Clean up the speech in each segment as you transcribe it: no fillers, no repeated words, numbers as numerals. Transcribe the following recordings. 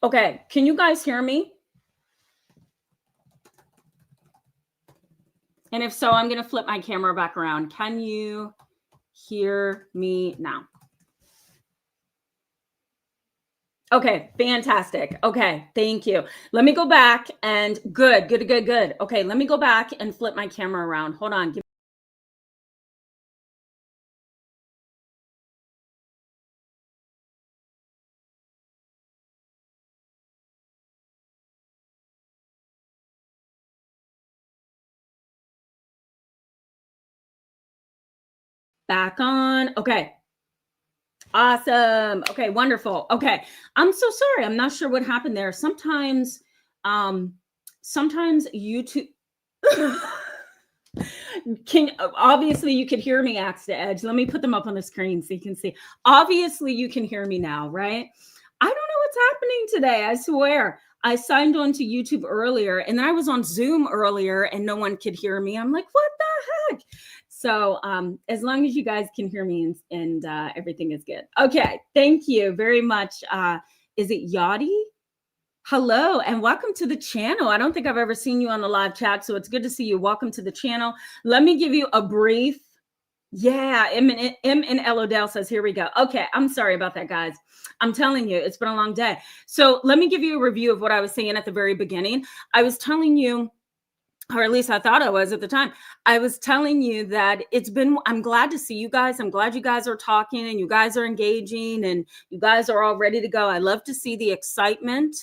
Okay, can you guys hear me? And if so, I'm going to flip my camera back around. Can you hear me now? Okay, fantastic. Okay, thank you. Let me go back and good. Okay, let me go back and flip my camera around. Hold on. Back on. Okay. Awesome. Okay, wonderful. Okay. I'm so sorry. I'm not sure what happened there. Um sometimes YouTube can obviously you could hear me, Axe to Edge. Let me put them up on the screen so you can see. Obviously you can hear me now, right? I don't know what's happening today. I swear. I signed on to YouTube earlier and then I was on Zoom earlier and no one could hear me. I'm like, what the heck? So as long as you guys can hear me and everything is good. Okay. Thank you very much. Is it Yachty? Hello and welcome to the channel. I don't think I've ever seen you on the live chat, so it's good to see you. Welcome to the channel. Let me give you a brief. Yeah, M and L Odell says, here we go. Okay, I'm sorry about that, guys. I'm telling you, it's been a long day. So let me give you a review of what I was saying at the very beginning. I was telling you, or at least I thought I was at the time. I was telling you that I'm glad to see you guys. I'm glad you guys are talking and you guys are engaging and you guys are all ready to go. I love to see the excitement.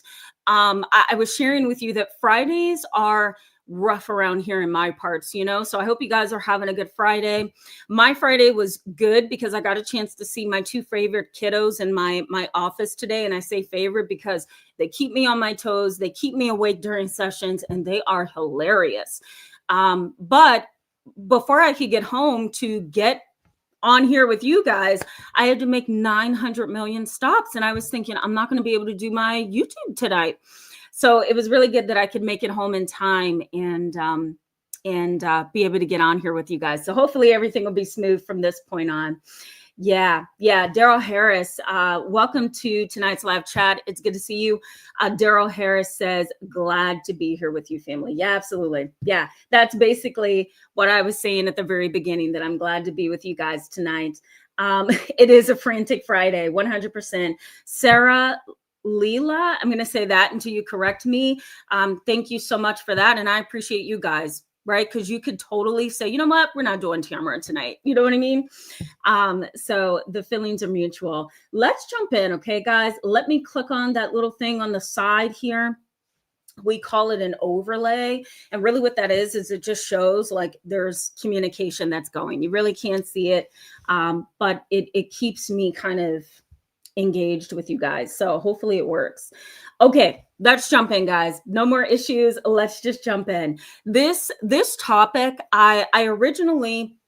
I was sharing with you that Fridays are rough around here in my parts, so I hope you guys are having a good Friday. My Friday was good because I got a chance to see my two favorite kiddos in my office today. And I say favorite because they keep me on my toes, they keep me awake during sessions, and they are hilarious. But before I could get home to get on here with you guys, I had to make 900 million stops. And I was thinking, I'm not going to be able to do my YouTube tonight. So it was really good that I could make it home in time and be able to get on here with you guys. So hopefully everything will be smooth from this point on. Yeah. Daryl Harris, welcome to tonight's live chat. It's good to see you. Daryl Harris says, glad to be here with you, family. Yeah, absolutely. Yeah, that's basically what I was saying at the very beginning, that I'm glad to be with you guys tonight. It is a frantic Friday, 100%. Sarah Leela, I'm going to say that until you correct me. Thank you so much for that. And I appreciate you guys, right? Because you could totally say, you know what, we're not doing Tamara tonight. You know what I mean? So the feelings are mutual. Let's jump in. Okay, guys, let me click on that little thing on the side here. We call it an overlay. And really what that is it just shows like there's communication that's going. You really can't see it, but it keeps me kind of engaged with you guys. So hopefully it works. Okay, let's jump in, guys. No more issues. Let's just jump in. This topic, I originally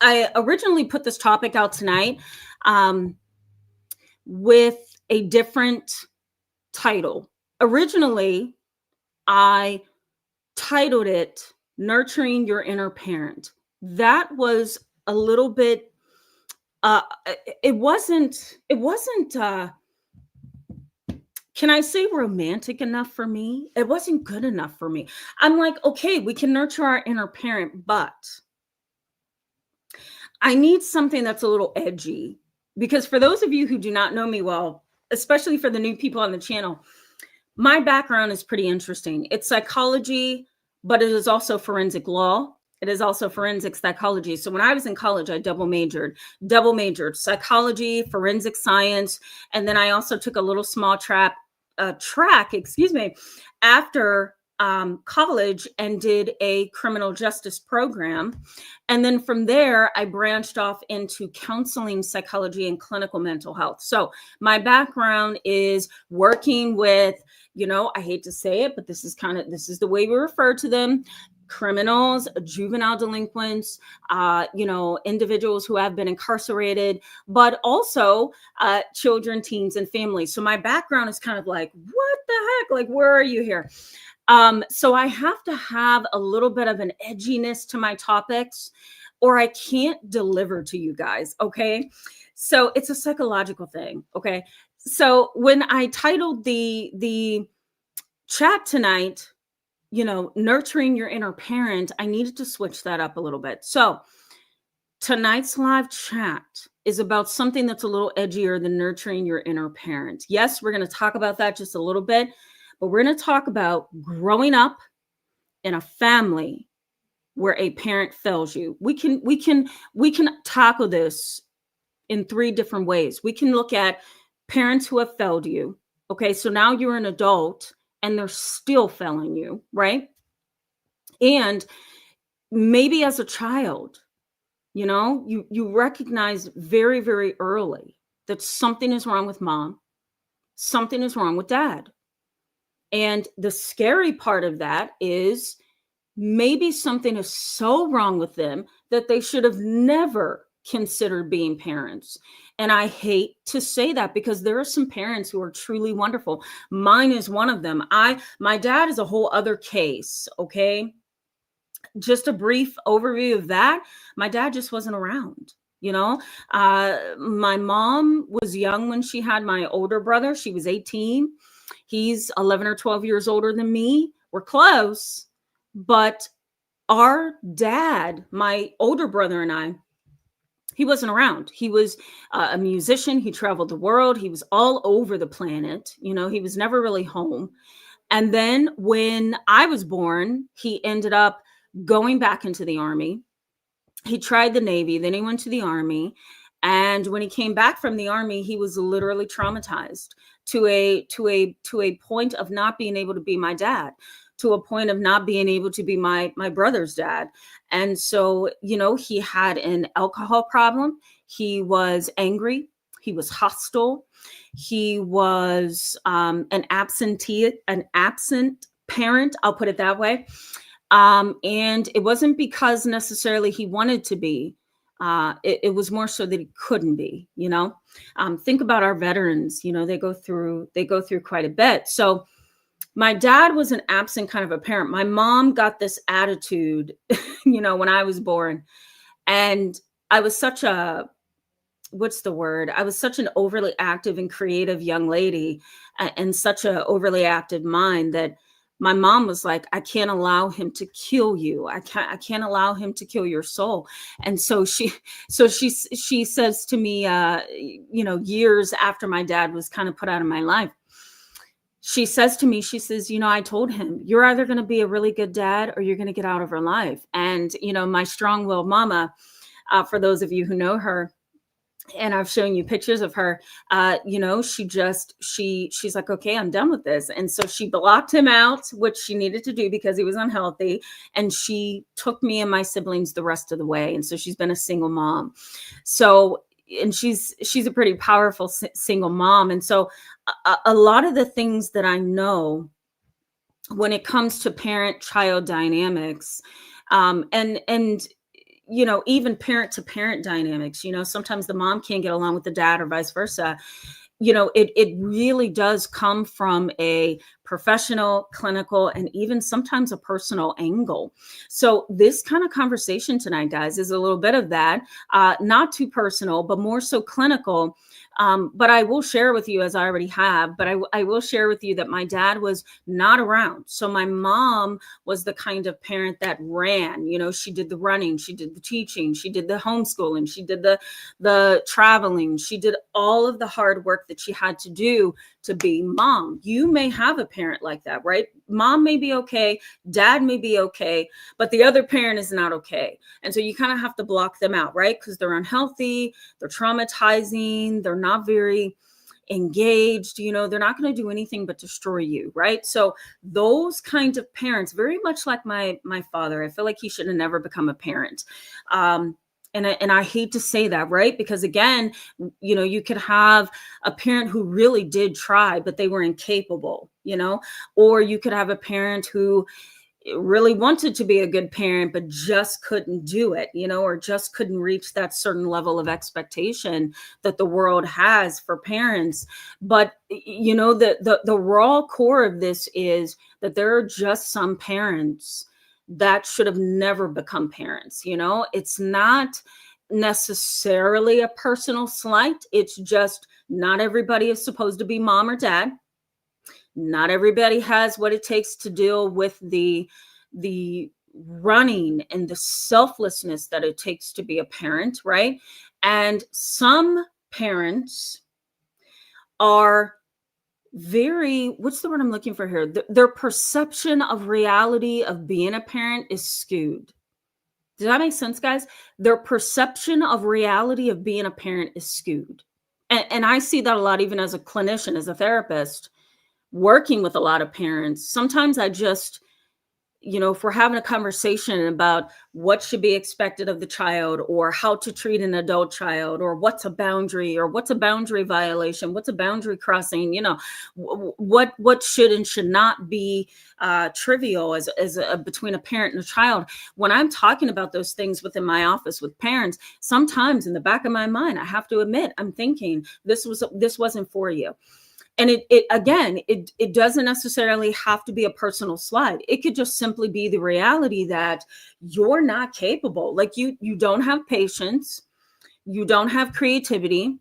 put this topic out tonight with a different title. Originally, I titled it Nurturing Your Inner Parent. That was a little bit it wasn't can I say romantic enough for me? It wasn't good enough for me. I'm like, okay, we can nurture our inner parent, but I need something that's a little edgy, because for those of you who do not know me well, especially for the new people on the channel, my background is pretty interesting. It's psychology, but it is also forensic law. It is also forensic psychology. So when I was in college, I double majored psychology, forensic science. And then I also took a little small track, after college and did a criminal justice program. And then from there, I branched off into counseling psychology and clinical mental health. So my background is working with, I hate to say it, but this is the way we refer to them: criminals, juvenile delinquents, individuals who have been incarcerated, but also children, teens, and families. So my background is kind of like, what the heck? Like, where are you here? So I have to have a little bit of an edginess to my topics, or I can't deliver to you guys. Okay. So it's a psychological thing. Okay. So when I titled the chat tonight, nurturing your inner parent, I needed to switch that up a little bit. So tonight's live chat is about something that's a little edgier than nurturing your inner parent. Yes, we're going to talk about that just a little bit, but we're going to talk about growing up in a family where a parent fails you. We can tackle this in 3 different ways. We can look at parents who have failed you. Okay, so now you're an adult and they're still failing you, right? And maybe as a child, you recognize very, very early that something is wrong with mom, something is wrong with dad. And the scary part of that is maybe something is so wrong with them that they should have never considered being parents. And I hate to say that because there are some parents who are truly wonderful. Mine is one of them. My dad is a whole other case, okay? Just a brief overview of that. My dad just wasn't around. My mom was young when she had my older brother. She was 18. He's 11 or 12 years older than me. We're close, but our dad, my older brother and I, he wasn't around. He was a musician. He traveled the world. He was all over the planet. He was never really home. And then when I was born, he ended up going back into the Army. He tried the Navy, then he went to the Army. And when he came back from the Army, he was literally traumatized to a point of not being able to be my dad, to a point of not being able to be my brother's dad. And so, he had an alcohol problem. He was angry. He was hostile. He was an absent parent. I'll put it that way. And it wasn't because necessarily he wanted to be. It was more so that he couldn't be. Think about our veterans. They go through quite a bit. So my dad was an absent kind of a parent. My mom got this attitude, when I was born, and I was such a I was such an overly active and creative young lady, and such an overly active mind that my mom was like, I can't allow him to kill you. I can't allow him to kill your soul. And so she says to me, years after my dad was kind of put out of my life, she says to me, I told him, you're either going to be a really good dad or you're going to get out of her life. And, my strong-willed mama, for those of you who know her, and I've shown you pictures of her, she's like, okay, I'm done with this. And so she blocked him out, which she needed to do because he was unhealthy. And she took me and my siblings the rest of the way. And so she's been a single mom. So, and she's a pretty powerful single mom. And so a lot of the things that I know when it comes to parent-child dynamics, and even parent-to-parent dynamics, sometimes the mom can't get along with the dad or vice versa. It really does come from a professional, clinical, and even sometimes a personal angle. So this kind of conversation tonight, guys, is a little bit of that, not too personal, but more so clinical. But I will share with you, as I already have, but I will share with you that my dad was not around. So my mom was the kind of parent that ran. She did the running, she did the teaching, she did the homeschooling, she did the traveling, she did all of the hard work that she had to do to be mom. You may have a parent like that, right? Mom may be okay, dad may be okay, but the other parent is not okay. And so you kind of have to block them out, right? Because they're unhealthy, they're traumatizing, they're not very engaged, they're not going to do anything but destroy you, right? So those kinds of parents, very much like my father, I feel like he should have never become a parent. And I hate to say that, right? Because again, you could have a parent who really did try, but they were incapable, or you could have a parent who really wanted to be a good parent, but just couldn't do it, or just couldn't reach that certain level of expectation that the world has for parents. But, the raw core of this is that there are just some parents that should have never become parents. It's not necessarily a personal slight. It's just not everybody is supposed to be mom or dad. Not everybody has what it takes to deal with the running and the selflessness that it takes to be a parent, right? And some parents are very, what's the word I'm looking for here? Their perception of reality of being a parent is skewed. Does that make sense, guys? Their perception of reality of being a parent is skewed. And I see that a lot, even as a clinician, as a therapist, working with a lot of parents. Sometimes I just, if we're having a conversation about what should be expected of the child, or how to treat an adult child, or what's a boundary, or what's a boundary violation, what's a boundary crossing, what should and should not be trivial as between a parent and a child. When I'm talking about those things within my office with parents, sometimes in the back of my mind, I have to admit, I'm thinking this wasn't for you. And it doesn't necessarily have to be a personal slide. It could just simply be the reality that you're not capable. Like you don't have patience, you don't have creativity,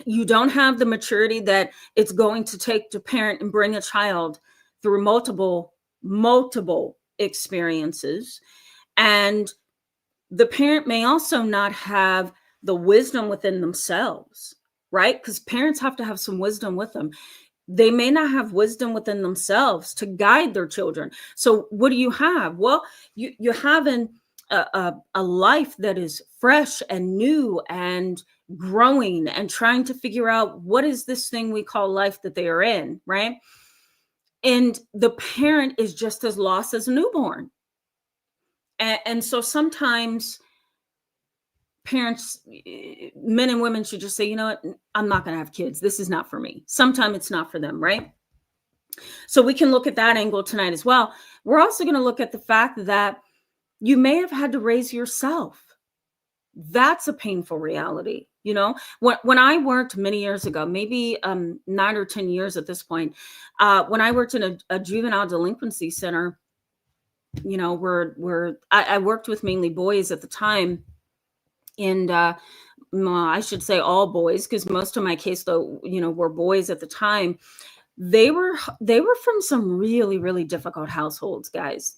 you don't have the maturity that it's going to take to parent and bring a child through multiple experiences. And the parent may also not have the wisdom within themselves, right? Because parents have to have some wisdom with them. They may not have wisdom within themselves to guide their children. So what do you have? Well, you have a life that is fresh and new and growing and trying to figure out what is this thing we call life that they are in, right? And the parent is just as lost as a newborn. And so sometimes parents, men and women, should just say, you know what, I'm not going to have kids. This is not for me. Sometimes it's not for them, right? So we can look at that angle tonight as well. We're also going to look at the fact that you may have had to raise yourself. That's a painful reality. When I worked many years ago, maybe 9 or 10 years at this point, when I worked in a juvenile delinquency center, I worked with mainly boys at the time. And I should say all boys, because most of my case, though, were boys at the time. They were from some really, really difficult households, guys,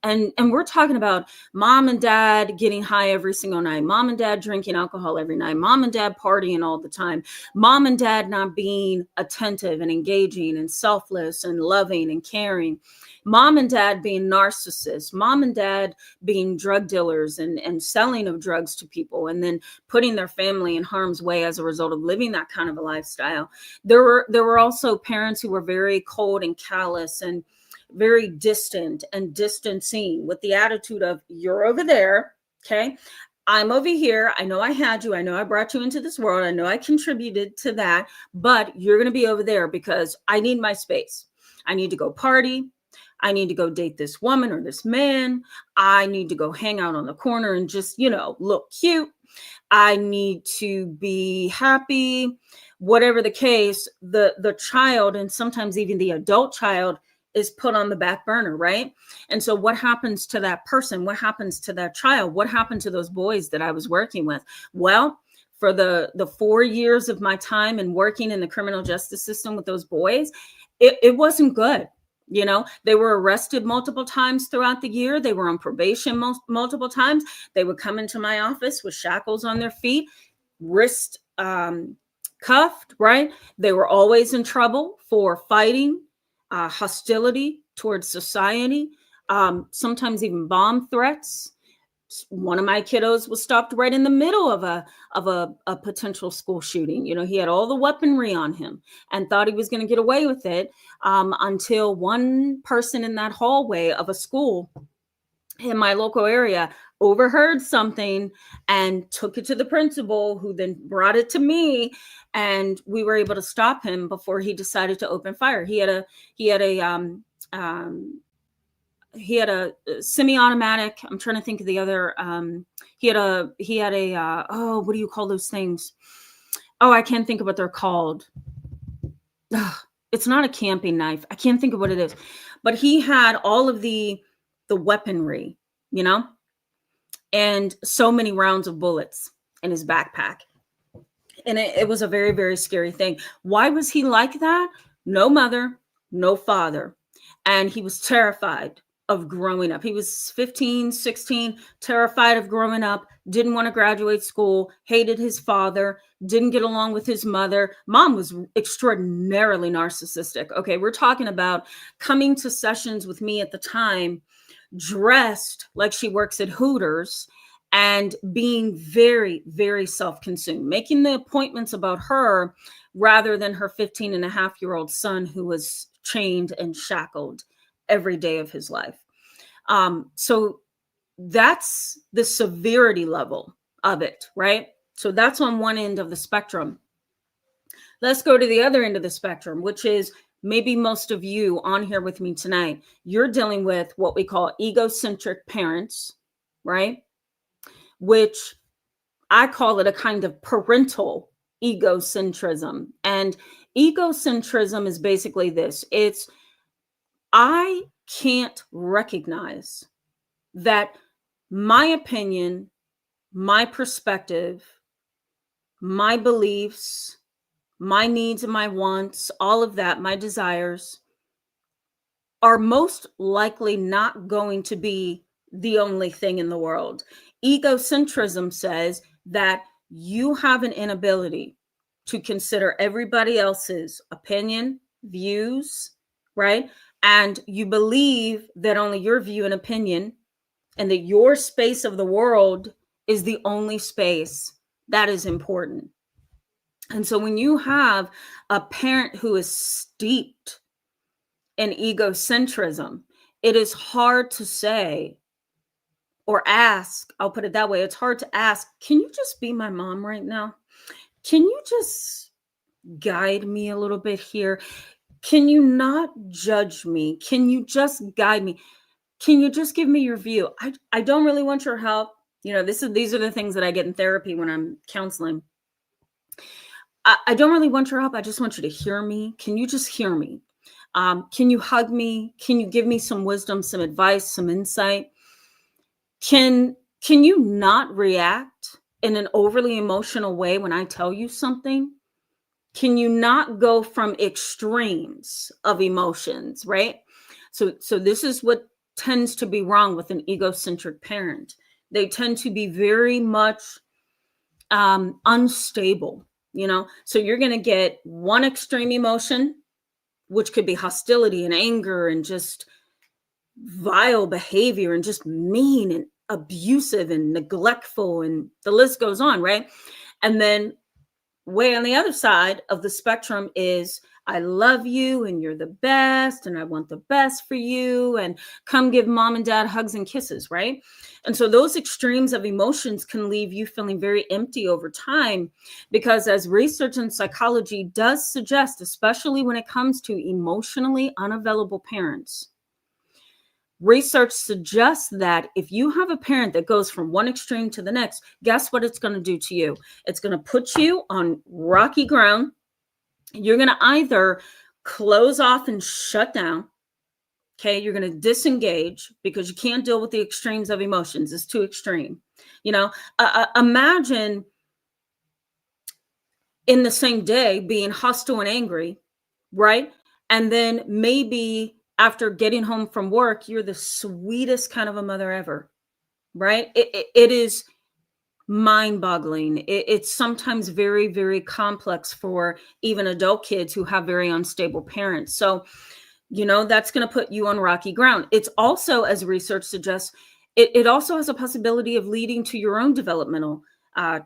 and we're talking about mom and dad getting high every single night, mom and dad drinking alcohol every night, mom and dad partying all the time, mom and dad not being attentive and engaging and selfless and loving and caring, mom and dad being narcissists, mom and dad being drug dealers and selling of drugs to people, and then putting their family in harm's way as a result of living that kind of a lifestyle. There were also parents who were very cold and callous and very distant and distancing, with the attitude of, you're over there, okay? I'm over here. I know I had you. I know I brought you into this world. I know I contributed to that, but you're going to be over there because I need my space. I need to go party. I need to go date this woman or this man. I need to go hang out on the corner and just, look cute. I need to be happy. Whatever the case, the child, and sometimes even the adult child, is put on the back burner, right? And so what happens to that person? What happens to that child? What happened to those boys that I was working with? Well, for the 4 years of my time and working in the criminal justice system with those boys, it wasn't good. They were arrested multiple times throughout the year. They were on probation multiple times. They would come into my office with shackles on their feet, wrist cuffed, right? They were always in trouble for fighting, hostility towards society, sometimes even bomb threats. One of my kiddos was stopped right in the middle of a potential school shooting. He had all the weaponry on him and thought he was going to get away with it, until one person in that hallway of a school in my local area overheard something and took it to the principal, who then brought it to me, and we were able to stop him before he decided to open fire. He had a semi-automatic. I'm trying to think of the other. He had a what do you call those things? Oh, I can't think of what they're called. It's not a camping knife. I can't think of what it is, but he had all of the weaponry, and so many rounds of bullets in his backpack. And it was a very, very scary thing. Why was he like that? No mother, no father. And he was terrified of growing up. He was 15, 16, terrified of growing up, didn't want to graduate school, hated his father, didn't get along with his mother. Mom was extraordinarily narcissistic. Okay, we're talking about coming to sessions with me at the time dressed like she works at Hooters and being very, very self-consumed, making the appointments about her rather than her 15-and-a-half-year-old son who was chained and shackled every day of his life. So that's the severity level of it, right? So that's on one end of the spectrum. Let's go to the other end of the spectrum, which is maybe most of you on here with me tonight. You're dealing with what we call egocentric parents, right? Which I call it a kind of parental egocentrism. And egocentrism is basically this. It's, I can't recognize that my opinion, my perspective, my beliefs, my needs and my wants, all of that, my desires, are most likely not going to be the only thing in the world. Egocentrism says that you have an inability to consider everybody else's opinion, views, right? And you believe that only your view and opinion and that your space of the world is the only space that is important. And so when you have a parent who is steeped in egocentrism, it is hard to say or ask, I'll put it that way, it's hard to ask, can you just be my mom right now? Can you just guide me a little bit here? Can you not judge me? Can you just guide me? Can you just give me your view? I don't really want your help. You know, these are the things that I get in therapy when I'm counseling. I don't really want your help. I just want you to hear me. Can you just hear me? Can you hug me? Can you give me some wisdom, some advice, some insight? Can you not react in an overly emotional way when I tell you something? Can you not go from extremes of emotions, right? So this is what tends to be wrong with an egocentric parent. They tend to be very much unstable, you know? So you're going to get one extreme emotion, which could be hostility and anger and just vile behavior and just mean and abusive and neglectful, and the list goes on, right? And then way on the other side of the spectrum is, I love you and you're the best and I want the best for you and come give mom and dad hugs and kisses, right? And so those extremes of emotions can leave you feeling very empty over time, because as research in psychology does suggest, especially when it comes to emotionally unavailable parents, research suggests that if you have a parent that goes from one extreme to the next, guess what it's going to do to you? It's going to put you on rocky ground. You're going to either close off and shut down. Okay. You're going to disengage because you can't deal with the extremes of emotions. It's too extreme. You know, imagine in the same day being hostile and angry, right? And then maybe after getting home from work, you're the sweetest kind of a mother ever, right? It is mind-boggling. It's sometimes very, very complex for even adult kids who have very unstable parents. So, you know, that's going to put you on rocky ground. It's also, as research suggests, it also has a possibility of leading to your own developmental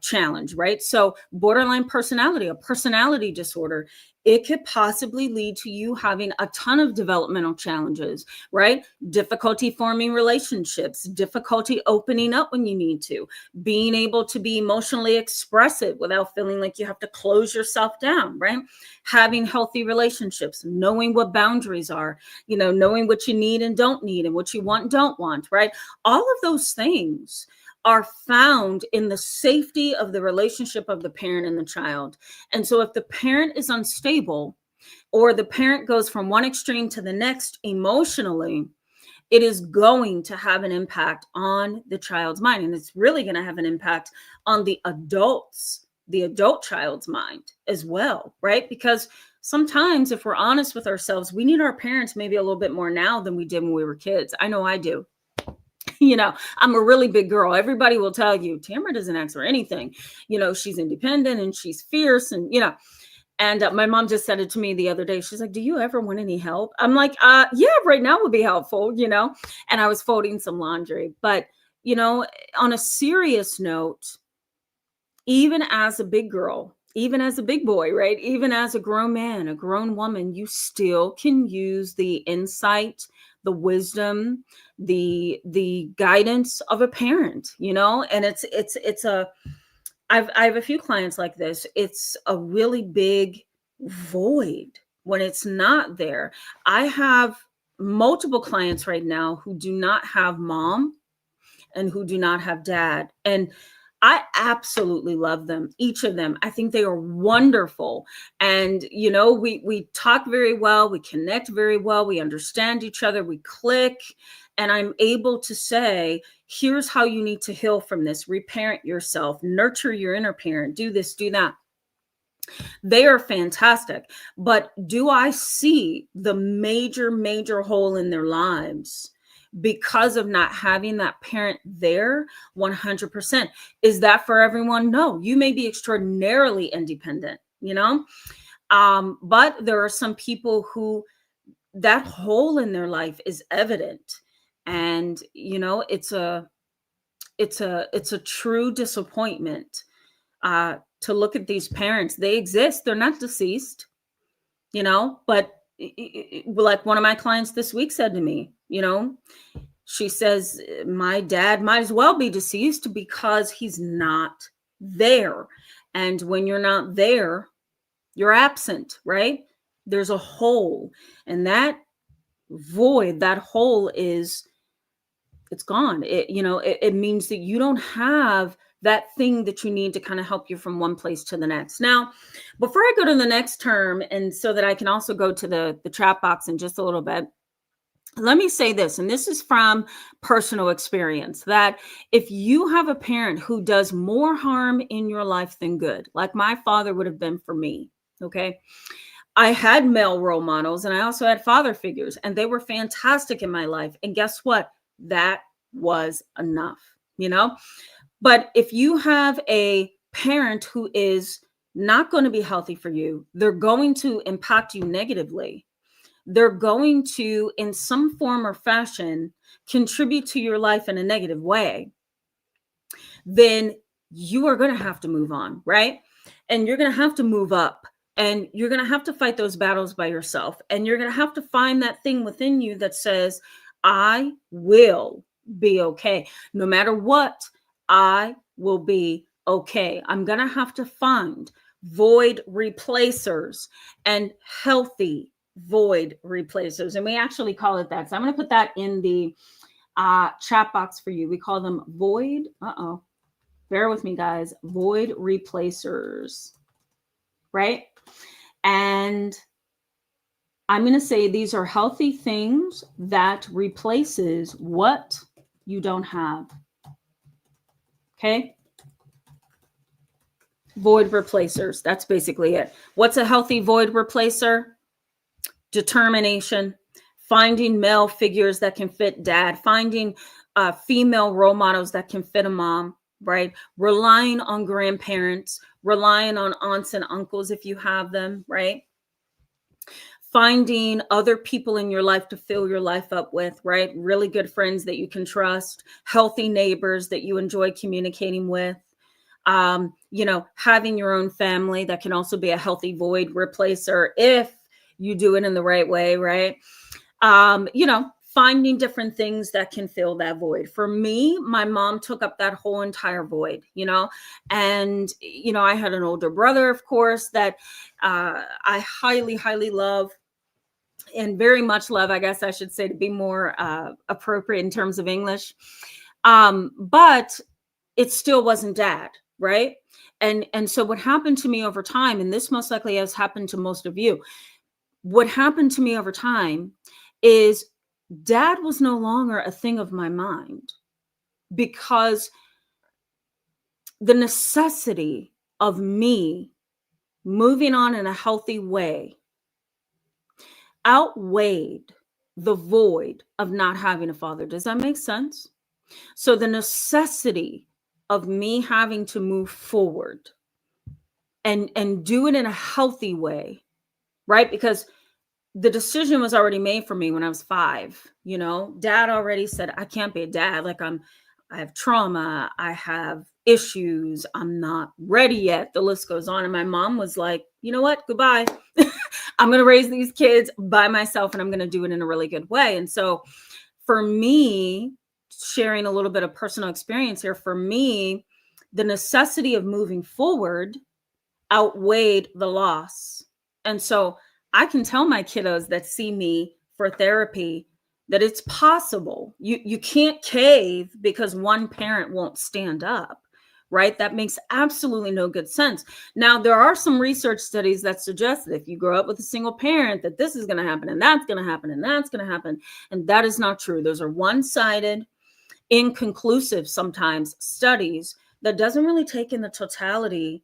challenge, right? So borderline personality, a personality disorder, it could possibly lead to you having a ton of developmental challenges, right? Difficulty forming relationships, difficulty opening up when you need to, being able to be emotionally expressive without feeling like you have to close yourself down, right? Having healthy relationships, knowing what boundaries are, you know, knowing what you need and don't need and what you want and don't want, right? All of those things are found in the safety of the relationship of the parent and the child. And so if the parent is unstable or the parent goes from one extreme to the next emotionally, it is going to have an impact on the child's mind. And it's really going to have an impact on the adult child's mind as well, right? Because sometimes, if we're honest with ourselves, we need our parents maybe a little bit more now than we did when we were kids. I know I do. I'm a really big girl. Everybody will tell you, Tamara doesn't ask for anything. She's independent and she's fierce and, and my mom just said it to me the other day. She's like, do you ever want any help? I'm like, yeah, right now would be helpful, and I was folding some laundry. But, on a serious note, even as a big girl, even as a big boy, right? Even as a grown man, a grown woman, you still can use the insight, the wisdom, the guidance of a parent, and I have a few clients like this. It's a really big void when it's not there. I have multiple clients right now who do not have mom and who do not have dad. And I absolutely love them, each of them. I think they are wonderful. And, we talk very well. We connect very well. We understand each other. We click. And I'm able to say, here's how you need to heal from this. Reparent yourself, nurture your inner parent, do this, do that. They are fantastic. But do I see the major hole in their lives because of not having that parent there? 100%. Is that for everyone? No. You may be extraordinarily independent, but there are some people who that hole in their life is evident. And, it's a true disappointment to look at these parents. They exist. They're not deceased, but like one of my clients this week said to me, she says, my dad might as well be deceased because he's not there. And when you're not there, you're absent, right? There's a hole, and that void, that hole it's gone. It means that you don't have that thing that you need to kind of help you from one place to the next. Now, before I go to the next term, and so that I can also go to the chat box in just a little bit, let me say this, and this is from personal experience, that if you have a parent who does more harm in your life than good, like my father would have been for me, okay? I had male role models and I also had father figures, and they were fantastic in my life. And guess what? That was enough, But if you have a parent who is not going to be healthy for you, they're going to impact you negatively. They're going to, in some form or fashion, contribute to your life in a negative way, then you are going to have to move on, right? And you're going to have to move up, and you're going to have to fight those battles by yourself. And you're going to have to find that thing within you that says, I will be okay. No matter what, I will be okay. I'm going to have to find void replacers and healthy void replacers. And we actually call it that. So I'm going to put that in the chat box for you. We call them void. Bear with me, guys. Void replacers, right? And I'm going to say these are healthy things that replaces what you don't have. Okay? Void replacers. That's basically it. What's a healthy void replacer? Determination, finding male figures that can fit dad, finding female role models that can fit a mom, right? Relying on grandparents, relying on aunts and uncles if you have them, right? Finding other people in your life to fill your life up with, right? Really good friends that you can trust, healthy neighbors that you enjoy communicating with, having your own family that can also be a healthy void replacer if you do it in the right way, right? Finding different things that can fill that void. For me, my mom took up that whole entire void, and, I had an older brother, of course, that I highly, highly love. And very much love, I guess I should say, to be more appropriate in terms of English. But it still wasn't dad, right? And so what happened to me over time, and this most likely has happened to most of you, what happened to me over time is dad was no longer a thing of my mind, because the necessity of me moving on in a healthy way outweighed the void of not having a father. Does that make sense? So the necessity of me having to move forward and do it in a healthy way, right? Because the decision was already made for me when I was 5. Dad already said, I can't be a dad. Like, I have trauma, I have issues, I'm not ready yet. The list goes on. And my mom was like, you know what? Goodbye. I'm going to raise these kids by myself, and I'm going to do it in a really good way. And so for me, sharing a little bit of personal experience here, for me, the necessity of moving forward outweighed the loss. And so I can tell my kiddos that see me for therapy that it's possible. You can't cave because one parent won't stand up, right? That makes absolutely no good sense. Now, there are some research studies that suggest that if you grow up with a single parent, that this is going to happen and that's going to happen and that's going to happen. And that is not true. Those are one-sided, inconclusive sometimes studies that doesn't really take in the totality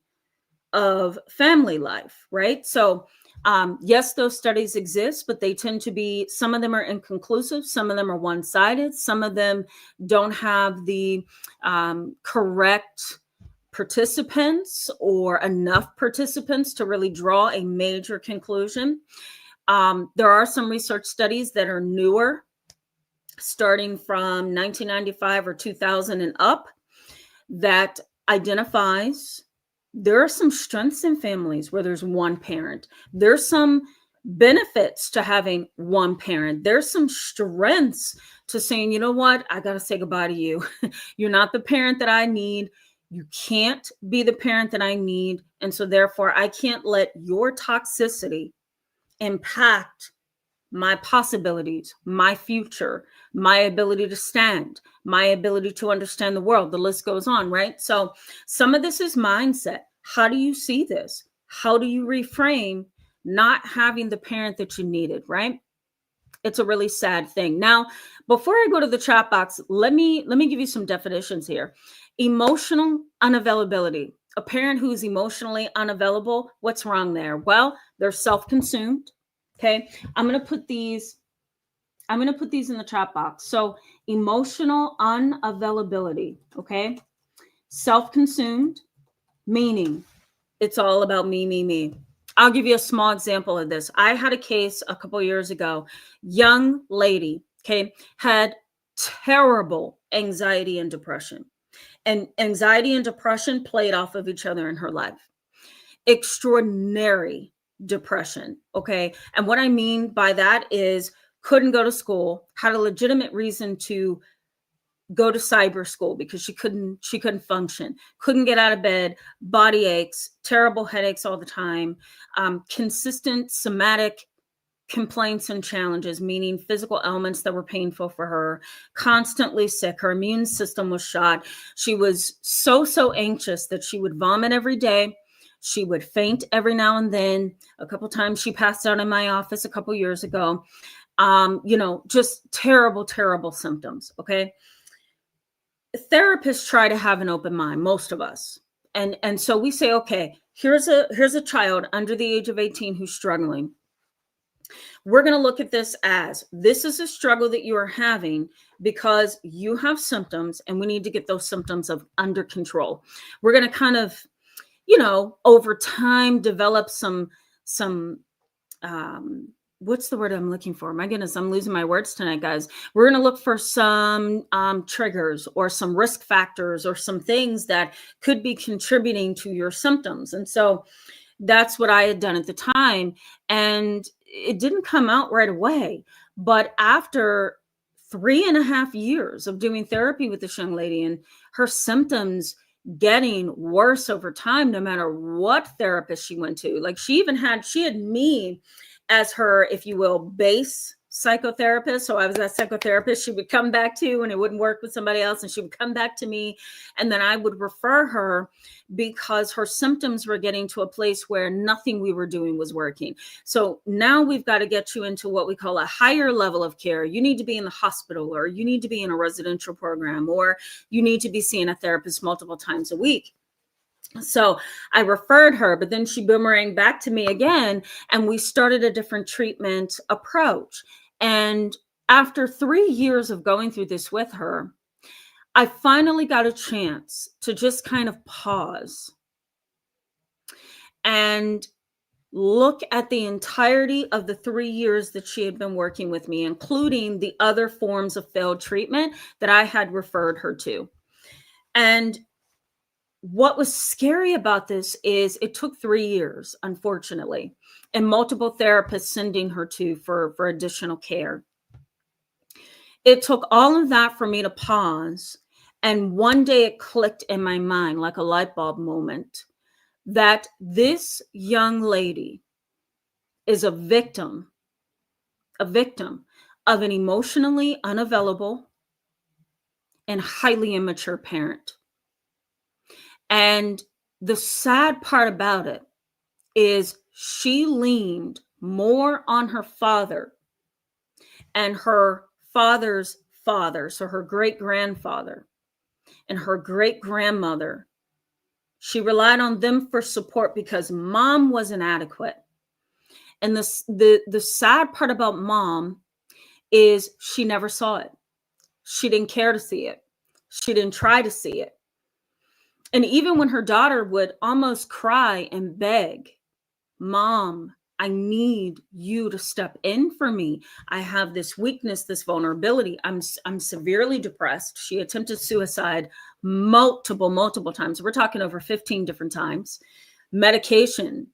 of family life, right? So yes, those studies exist, but they tend to be, some of them are inconclusive, some of them are one-sided, some of them don't have the correct participants or enough participants to really draw a major conclusion. There are some research studies that are newer, starting from 1995 or 2000 and up, that identifies there are some strengths in families where there's one parent. There's some benefits to having one parent. There's some strengths to saying, you know what, I got to say goodbye to you. You're not the parent that I need. You can't be the parent that I need. And so therefore, I can't let your toxicity impact my possibilities, my future, my ability to stand, my ability to understand the world. The list goes on, right? So some of this is mindset. How do you see this? How do you reframe not having the parent that you needed, right? It's a really sad thing. Now, before I go to the chat box, let me give you some definitions here. Emotional unavailability. A parent who's emotionally unavailable, what's wrong there? Well, they're self-consumed. Okay, I'm going to put these in the chat box. So emotional unavailability, okay? Self-consumed, meaning it's all about me, me, me. I'll give you a small example of this. I had a case a couple years ago, young lady, okay, had terrible anxiety and depression. And anxiety and depression played off of each other in her life. Extraordinary depression. Okay. And what I mean by that is couldn't go to school, had a legitimate reason to go to cyber school because she couldn't function, couldn't get out of bed, body aches, terrible headaches all the time, consistent somatic complaints and challenges, meaning physical ailments that were painful for her, constantly sick. Her immune system was shot. She was so anxious that she would vomit every day. She would faint every now and then. A couple times she passed out in my office a couple years ago. Just terrible symptoms. Okay. Therapists try to have an open mind, most of us. And so we say, okay, here's a child under the age of 18 who's struggling. We're going to look at this as this is a struggle that you are having because you have symptoms and we need to get those symptoms under control. We're going to kind of, over time develop some what's the word I'm looking for? My goodness, I'm losing my words tonight, guys. We're going to look for some triggers or some risk factors or some things that could be contributing to your symptoms. And so that's what I had done at the time. And it didn't come out right away. But after 3.5 years of doing therapy with this young lady and her symptoms getting worse over time, no matter what therapist she went to, like she had me as her, if you will, base psychotherapist. So I was that psychotherapist she would come back to, and it wouldn't work with somebody else, and she would come back to me, and then I would refer her because her symptoms were getting to a place where nothing we were doing was working. So now we've got to get you into what we call a higher level of care. You need to be in the hospital, or you need to be in a residential program, or you need to be seeing a therapist multiple times a week. So I referred her, but then she boomeranged back to me again, and we started a different treatment approach. And after 3 years of going through this with her, I finally got a chance to just kind of pause and look at the entirety of the 3 years that she had been working with me, including the other forms of failed treatment that I had referred her to. And what was scary about this is it took 3 years, unfortunately, and multiple therapists sending her to for additional care. It took all of that for me to pause. And one day it clicked in my mind like a light bulb moment that this young lady is a victim of an emotionally unavailable and highly immature parent. And the sad part about it is she leaned more on her father and her father's father, so her great-grandfather and her great-grandmother. She relied on them for support because mom was inadequate. And the sad part about mom is she never saw it. She didn't care to see it. She didn't try to see it. And even when her daughter would almost cry and beg, Mom, I need you to step in for me. I have this weakness, this vulnerability. I'm severely depressed. She attempted suicide multiple times. We're talking over 15 different times. Medication,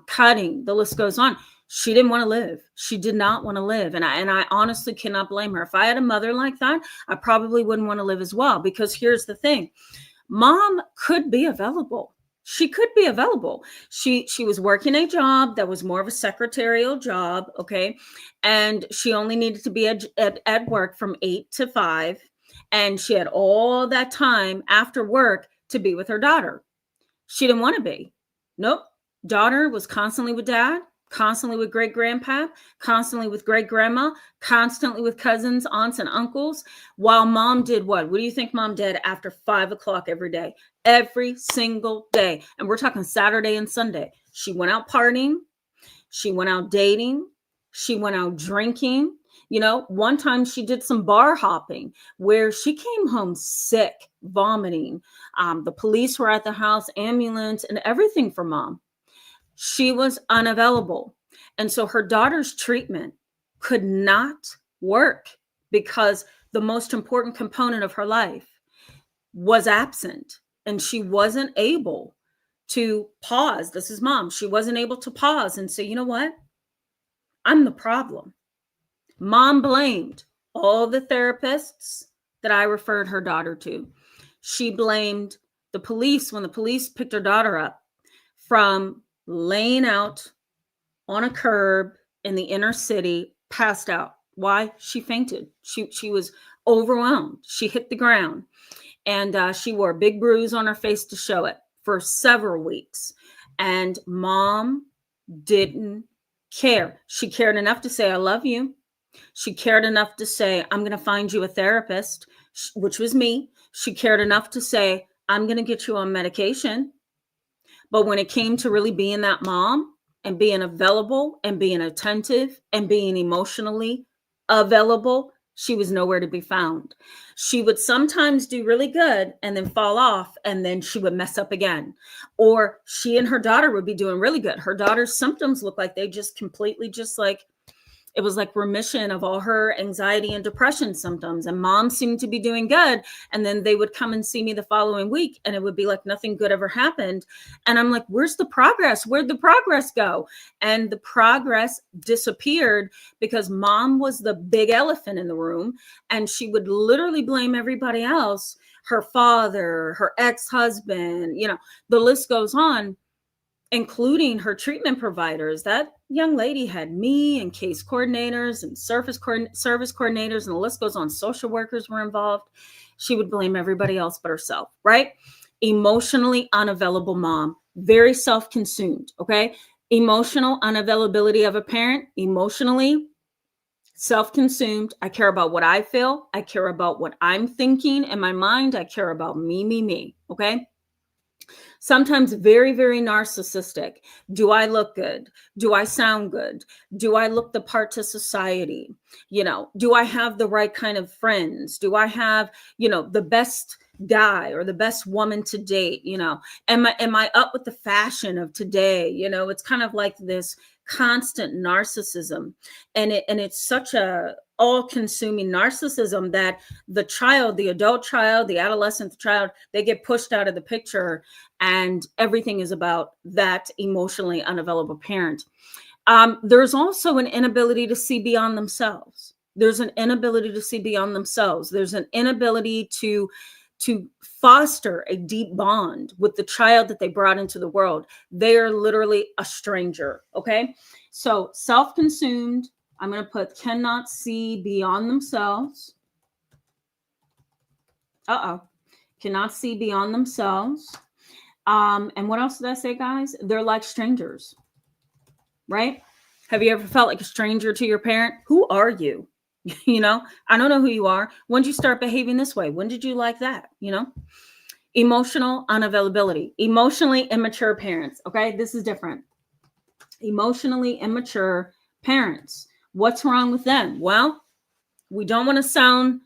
cutting, the list goes on. She didn't want to live. She did not want to live. And I honestly cannot blame her. If I had a mother like that, I probably wouldn't want to live as well, because here's the thing. Mom could be available. She could be available. She was working a job that was more of a secretarial job, okay? And she only needed to be at work from 8 to 5. And she had all that time after work to be with her daughter. She didn't want to be. Nope. Daughter was constantly with dad, constantly with great-grandpa, constantly with great-grandma, constantly with cousins, aunts, and uncles, while mom did what? What do you think mom did after 5 o'clock every day? Every single day. And we're talking Saturday and Sunday. She went out partying. She went out dating. She went out drinking. You know, one time she did some bar hopping where she came home sick, vomiting. The police were at the house, ambulance, and everything for mom. She was unavailable. And so her daughter's treatment could not work because the most important component of her life was absent. And she wasn't able to pause. This is mom. She wasn't able to pause and say, you know what? I'm the problem. Mom blamed all the therapists that I referred her daughter to. She blamed the police when the police picked her daughter up from laying out on a curb in the inner city, passed out. Why? She fainted. She was overwhelmed. She hit the ground, and she wore a big bruise on her face to show it for several weeks. And mom didn't care. She cared enough to say, I love you. She cared enough to say, I'm going to find you a therapist, which was me. She cared enough to say, I'm going to get you on medication. But when it came to really being that mom and being available and being attentive and being emotionally available, she was nowhere to be found. She would sometimes do really good and then fall off, and then she would mess up again. Or she and her daughter would be doing really good. Her daughter's symptoms looked like they just completely just like, it was like remission of all her anxiety and depression symptoms. And mom seemed to be doing good. And then they would come and see me the following week, and it would be like nothing good ever happened. And I'm like, where's the progress? Where'd the progress go? And the progress disappeared because mom was the big elephant in the room. And she would literally blame everybody else, her father, her ex-husband, you know, the list goes on. including her treatment providers. That young lady had me and case coordinators and service coordinators, and the list goes on. Social workers were involved. She would blame everybody else but herself, right? Emotionally unavailable mom, very self-consumed, okay? Emotional unavailability of a parent, emotionally self-consumed. I care about what I feel. I care about what I'm thinking in my mind. I care about me, okay? Sometimes very, very narcissistic. Do I look good? Do I sound good? Do I look the part to society? Do I have the right kind of friends? Do I have, the best guy or the best woman to date? Am I up with the fashion of today? It's kind of like this constant narcissism, and it's such a all-consuming narcissism that the child, the adult child, the adolescent child, they get pushed out of the picture, and everything is about that emotionally unavailable parent. There's also an inability to see beyond themselves. There's an inability to see beyond themselves. There's an inability to foster a deep bond with the child that they brought into the world. They are literally a stranger, okay? So self-consumed, I'm going to put cannot see beyond themselves. Cannot see beyond themselves. And what else did I say, guys? They're like strangers, right? Have you ever felt like a stranger to your parent? Who are you? I don't know who you are. When did you start behaving this way? When did you like that? Emotional unavailability, emotionally immature parents. Okay. This is different. Emotionally immature parents. What's wrong with them? Well, we don't want to sound,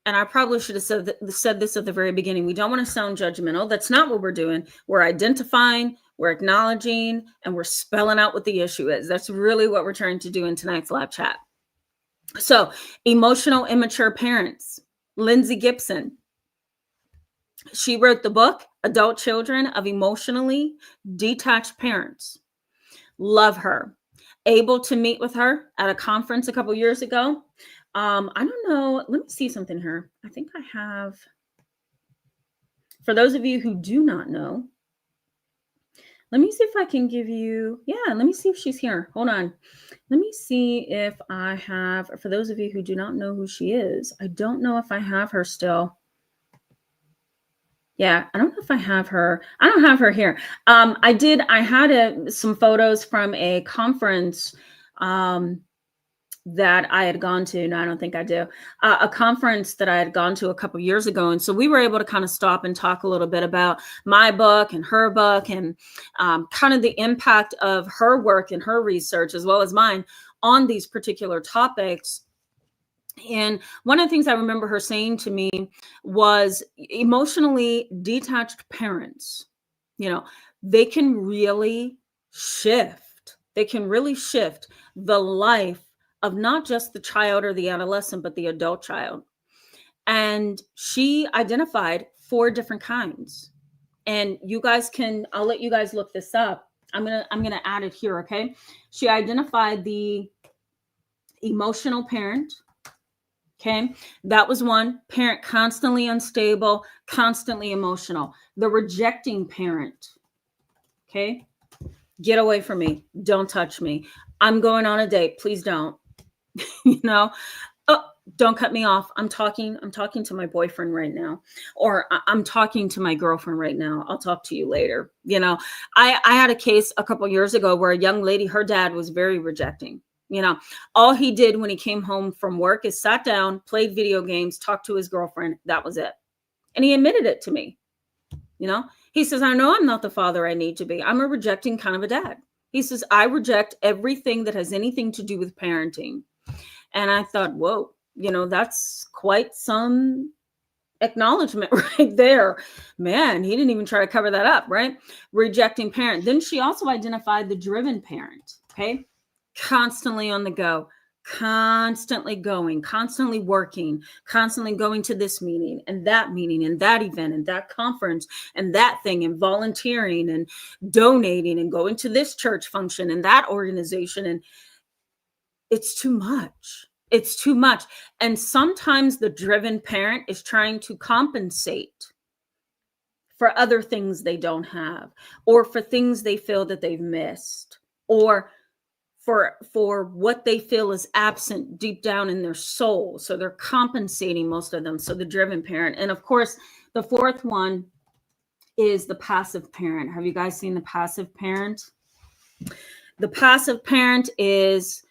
and I probably should have said this at the very beginning. We don't want to sound judgmental. That's not what we're doing. We're identifying, we're acknowledging, and we're spelling out what the issue is. That's really what we're trying to do in tonight's live chat. So, emotional immature parents. Lindsay Gibson. She wrote the book, Adult Children of Emotionally Detached Parents. Love her. Able to meet with her at a conference a couple years ago. I don't know. Let me see something here. I think I have. For those of you who do not know, let me see if I can give you. Yeah, let me see if she's here. Hold on. Let me see if I have. For those of you who do not know who she is, I don't know if I have her still. Yeah, I don't know if I have her. I don't have her here. I had some photos from a conference that I had gone to. No, I don't think I do. A conference that I had gone to a couple years ago. And so we were able to kind of stop and talk a little bit about my book and her book, and kind of the impact of her work and her research, as well as mine, on these particular topics. And one of the things I remember her saying to me was emotionally detached parents, they can really shift. They can really shift the life of not just the child or the adolescent, but the adult child. And she identified 4 different kinds. And you guys I'll let you guys look this up. I'm going to add it here. Okay. She identified the emotional parent. Okay. That was one. Parent constantly unstable, constantly emotional. The rejecting parent. Okay. Get away from me. Don't touch me. I'm going on a date. Please don't. Oh, don't cut me off. I'm talking to my boyfriend right now, or I'm talking to my girlfriend right now. I'll talk to you later. I had a case a couple years ago where a young lady, her dad was very rejecting. All he did when he came home from work is sat down, played video games, talked to his girlfriend. That was it. And he admitted it to me. He says, I know I'm not the father I need to be. I'm a rejecting kind of a dad. He says, I reject everything that has anything to do with parenting. And I thought, whoa, that's quite some acknowledgement right there. Man, he didn't even try to cover that up, right? Rejecting parent. Then she also identified the driven parent, okay? Constantly on the go, constantly going, constantly working, constantly going to this meeting and that event and that conference and that thing, and volunteering and donating and going to this church function and that organization. And it's too much. It's too much. And sometimes the driven parent is trying to compensate for other things they don't have, or for things they feel that they've missed, or for what they feel is absent deep down in their soul. So they're compensating, most of them. So the driven parent. And of course, the fourth one is the passive parent. Have you guys seen the passive parent? The passive parent is,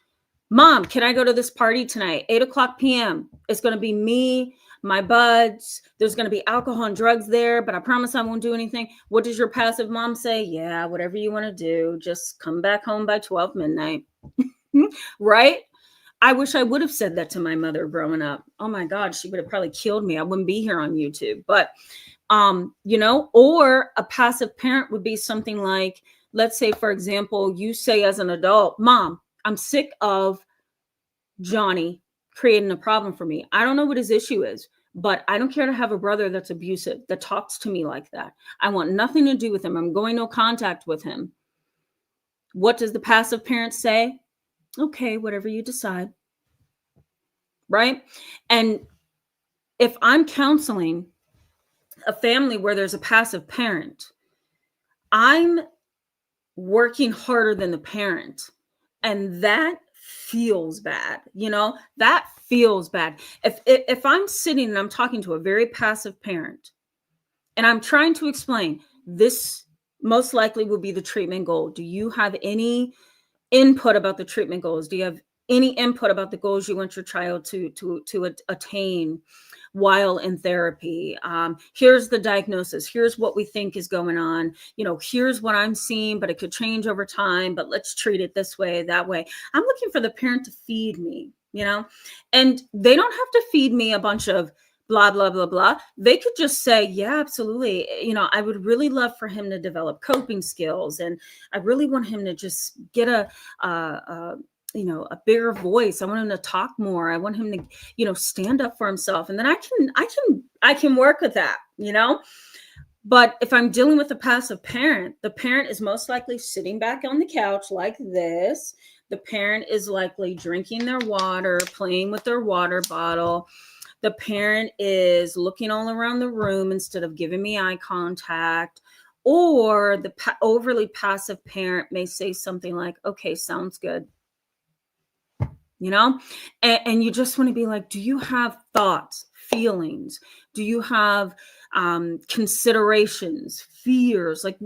Mom, can I go to this party tonight? 8:00 p.m. It's going to be me, my buds. There's going to be alcohol and drugs there, but I promise I won't do anything. What does your passive mom say? Yeah, whatever you want to do. Just come back home by 12 midnight. Right? I wish I would have said that to my mother growing up. Oh my God, she would have probably killed me. I wouldn't be here on YouTube. But, or a passive parent would be something like, let's say, for example, you say as an adult, Mom, I'm sick of Johnny creating a problem for me. I don't know what his issue is, but I don't care to have a brother that's abusive, that talks to me like that. I want nothing to do with him. I'm going no contact with him. What does the passive parent say? Okay, whatever you decide. Right? And if I'm counseling a family where there's a passive parent, I'm working harder than the parent. And that feels bad. That feels bad. If I'm sitting and I'm talking to a very passive parent and I'm trying to explain, this most likely will be the treatment goal. Do you have any input about the treatment goals? Do you have any input about the goals you want your child to attain while in therapy? Here's the diagnosis. Here's what we think is going on. Here's what I'm seeing, but it could change over time, but let's treat it this way, that way. I'm looking for the parent to feed me, and they don't have to feed me a bunch of blah, blah, blah, blah. They could just say, yeah, absolutely. I would really love for him to develop coping skills. And I really want him to just get a bigger voice. I want him to talk more. I want him to, stand up for himself. And then I can work with that, But if I'm dealing with a passive parent, the parent is most likely sitting back on the couch like this. The parent is likely drinking their water, playing with their water bottle. The parent is looking all around the room instead of giving me eye contact. Or the overly passive parent may say something like, okay, sounds good. And you just want to be like, do you have thoughts, feelings? Do you have considerations, fears? Like,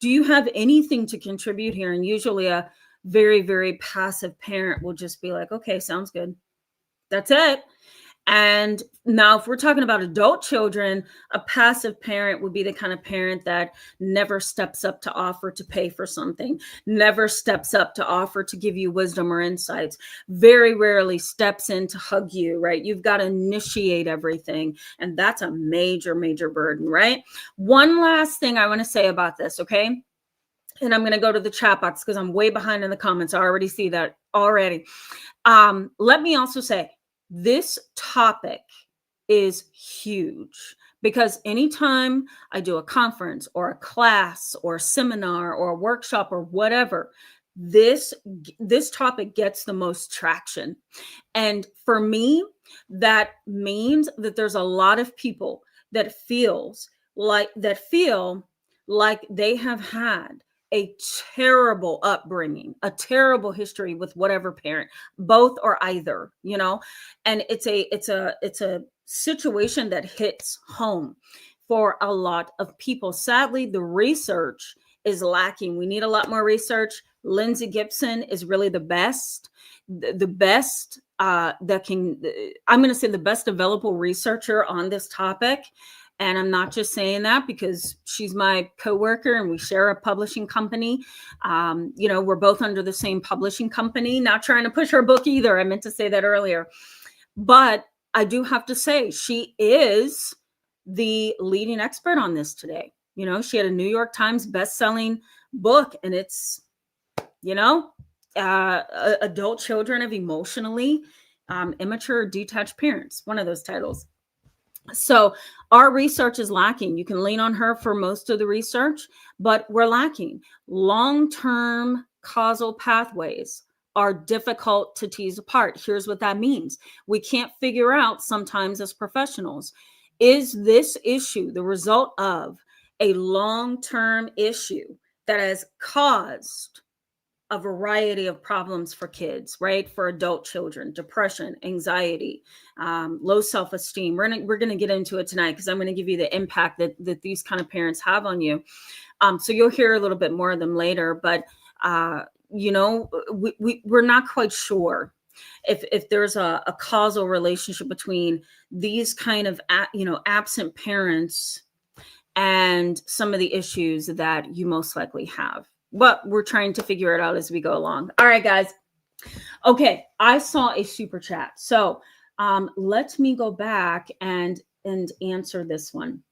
do you have anything to contribute here? And usually a very, very passive parent will just be like, okay, sounds good. That's it. And now if we're talking about adult children, a passive parent would be the kind of parent that never steps up to offer to pay for something, never steps up to offer to give you wisdom or insights, very rarely steps in to hug you, right? You've got to initiate everything. And that's a major, major burden, right? One last thing I want to say about this, okay? And I'm going to go to the chat box because I'm way behind in the comments. I already see that already. Let me also say, this topic is huge because anytime I do a conference or a class or a seminar or a workshop or whatever, this topic gets the most traction. And for me, that means that there's a lot of people that feel like they have had a terrible upbringing, a terrible history with whatever parent, both or either, and it's a situation that hits home for a lot of people. Sadly, the research is lacking. We need a lot more research. Lindsay Gibson is really the best I'm going to say the best available researcher on this topic. And I'm not just saying that because she's my coworker and we share a publishing company. We're both under the same publishing company, not trying to push her book either. I meant to say that earlier. But I do have to say she is the leading expert on this today. She had a New York Times best-selling book, and it's, adult children of emotionally immature, detached parents, one of those titles. So our research is lacking. You can lean on her for most of the research, but we're lacking. Long-term causal pathways are difficult to tease apart. Here's what that means. We can't figure out sometimes as professionals, is this issue the result of a long-term issue that has caused a variety of problems for kids, right? For adult children, depression, anxiety, low self-esteem. We're gonna get into it tonight because I'm gonna give you the impact that these kind of parents have on you. So you'll hear a little bit more of them later, but we're not quite sure if there's a causal relationship between these kind of absent parents and some of the issues that you most likely have. But we're trying to figure it out as we go along. All right, guys. Okay, I saw a super chat. So let me go back and answer this one.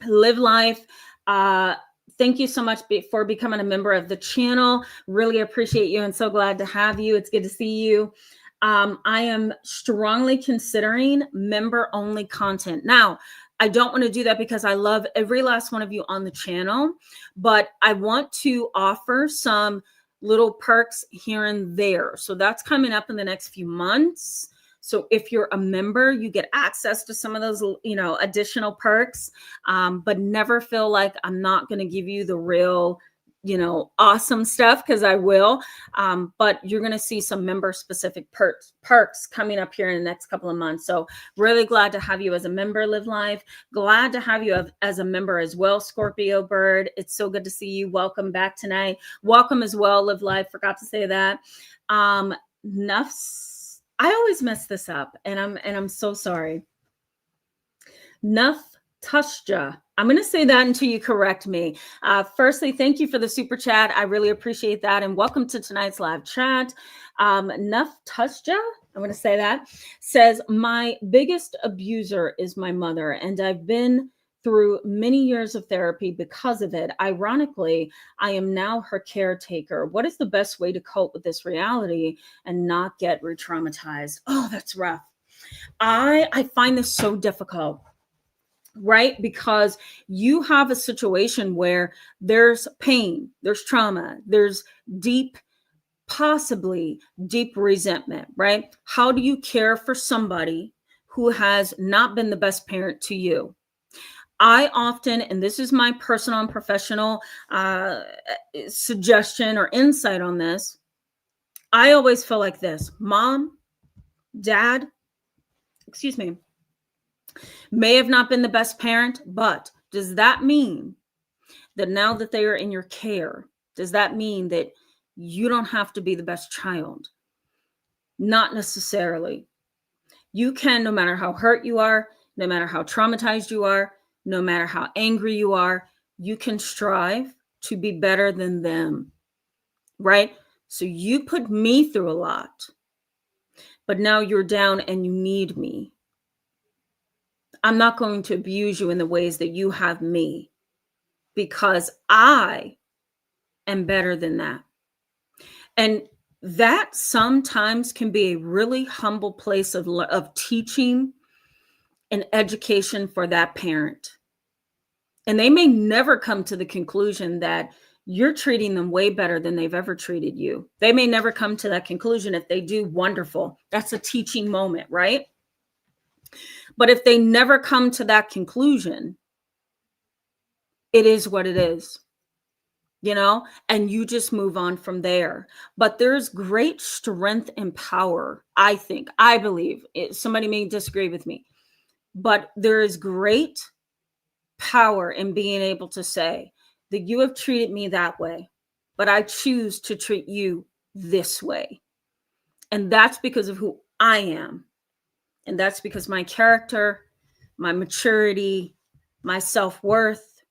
Live Life. Thank you so much for becoming a member of the channel. Really appreciate you and so glad to have you. It's good to see you. I am strongly considering member-only content. Now, I don't want to do that because I love every last one of you on the channel, but I want to offer some little perks here and there. So that's coming up in the next few months. So if you're a member, you get access to some of those, additional perks, but never feel like I'm not going to give you the real, awesome stuff, because I will. But you're going to see some member specific perks coming up here in the next couple of months. So really glad to have you as a member, Live Life. Glad to have you as a member as well, Scorpio Bird. It's so good to see you. Welcome back tonight. Welcome as well, Live Life. Forgot to say that. Nuffs. I always mess this up, and I'm so sorry. Nuff Tushja. I'm going to say that until you correct me. Firstly, thank you for the super chat. I really appreciate that. And welcome to tonight's live chat. Nuff Tushja, I'm going to say that, says, my biggest abuser is my mother, and I've been through many years of therapy because of it. Ironically, I am now her caretaker. What is the best way to cope with this reality and not get re-traumatized? Oh, that's rough. I find this so difficult. Right? Because you have a situation where there's pain, there's trauma, there's possibly deep resentment, right? How do you care for somebody who has not been the best parent to you? I often, and this is my personal and professional suggestion or insight on this, I always feel like this: mom, dad, may have not been the best parent, but does that mean that now that they are in your care, does that mean that you don't have to be the best child? Not necessarily. You can, no matter how hurt you are, no matter how traumatized you are, no matter how angry you are, you can strive to be better than them, right? So you put me through a lot, but now you're down and you need me. I'm not going to abuse you in the ways that you have me, because I am better than that. And that sometimes can be a really humble place of teaching and education for that parent. And they may never come to the conclusion that you're treating them way better than they've ever treated you. They may never come to that conclusion. If they do, wonderful. That's a teaching moment, right? But if they never come to that conclusion, it is what it is, and you just move on from there. But there's great strength and power, I believe. Somebody may disagree with me, but there is great power in being able to say that you have treated me that way, but I choose to treat you this way. And that's because of who I am. And that's because my character, my maturity, my self-worth,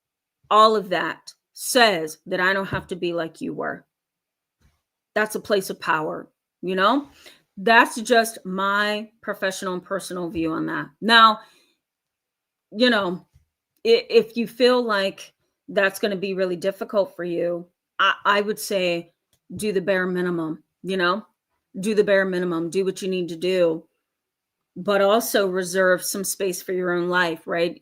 all of that says that I don't have to be like you were. That's a place of power, That's just my professional and personal view on that. Now, if you feel like that's going to be really difficult for you, I would say do the bare minimum, do the bare minimum, do what you need to do. But also reserve some space for your own life, right?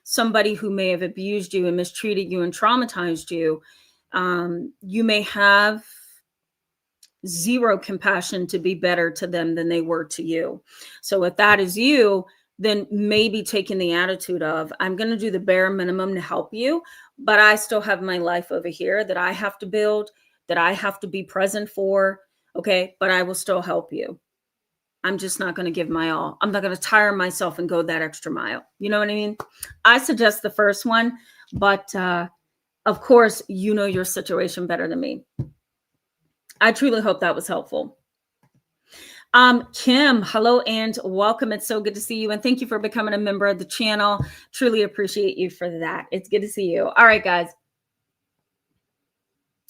Somebody who may have abused you and mistreated you and traumatized you, you may have zero compassion to be better to them than they were to you. So if that is you, then maybe taking the attitude of, I'm going to do the bare minimum to help you, but I still have my life over here that I have to build, that I have to be present for. Okay. But I will still help you. I'm just not going to give my all. I'm not going to tire myself and go that extra mile. You know what I mean? I suggest the first one, but of course, you know your situation better than me. I truly hope that was helpful. Kim, hello and welcome. It's so good to see you. And thank you for becoming a member of the channel. Truly appreciate you for that. It's good to see you. All right, guys.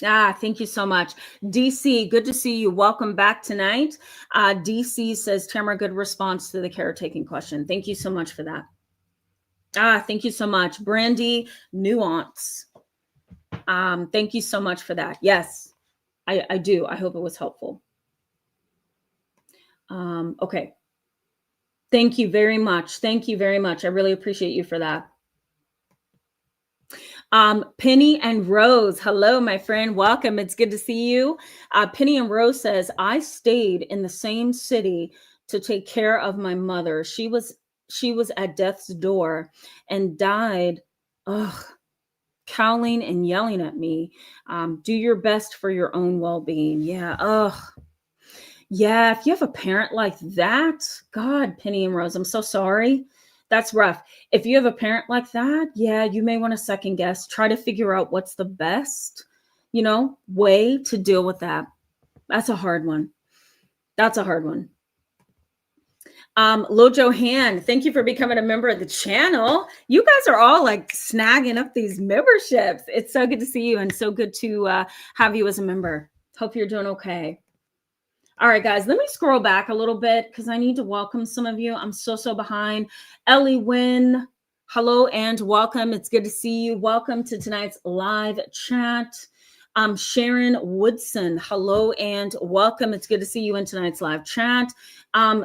Thank you so much. DC, good to see you. Welcome back tonight. DC says, Tamara, good response to the caretaking question. Thank you so much for that. Thank you so much. Brandy, nuance. Thank you so much for that. Yes, I do. I hope it was helpful. Okay. Thank you very much. Thank you very much. I really appreciate you for that. Penny and Rose, hello, my friend. Welcome. It's good to see you. Penny and Rose says, I stayed in the same city to take care of my mother. She was at death's door and died, cowling and yelling at me. Do your best for your own well-being. Yeah. Yeah. If you have a parent like that, God, Penny and Rose, I'm so sorry. That's rough. If you have a parent like that, yeah, you may want to second guess, try to figure out what's the best, way to deal with that. That's a hard one. That's a hard one. Lojo Han, thank you for becoming a member of the channel. You guys are all like snagging up these memberships. It's so good to see you and so good to have you as a member. Hope you're doing okay. All right, guys, let me scroll back a little bit because I need to welcome some of you. I'm so behind. Ellie Wynn, hello and welcome. It's good to see you. Welcome to tonight's live chat. Sharon Woodson, hello and welcome. It's good to see you in tonight's live chat.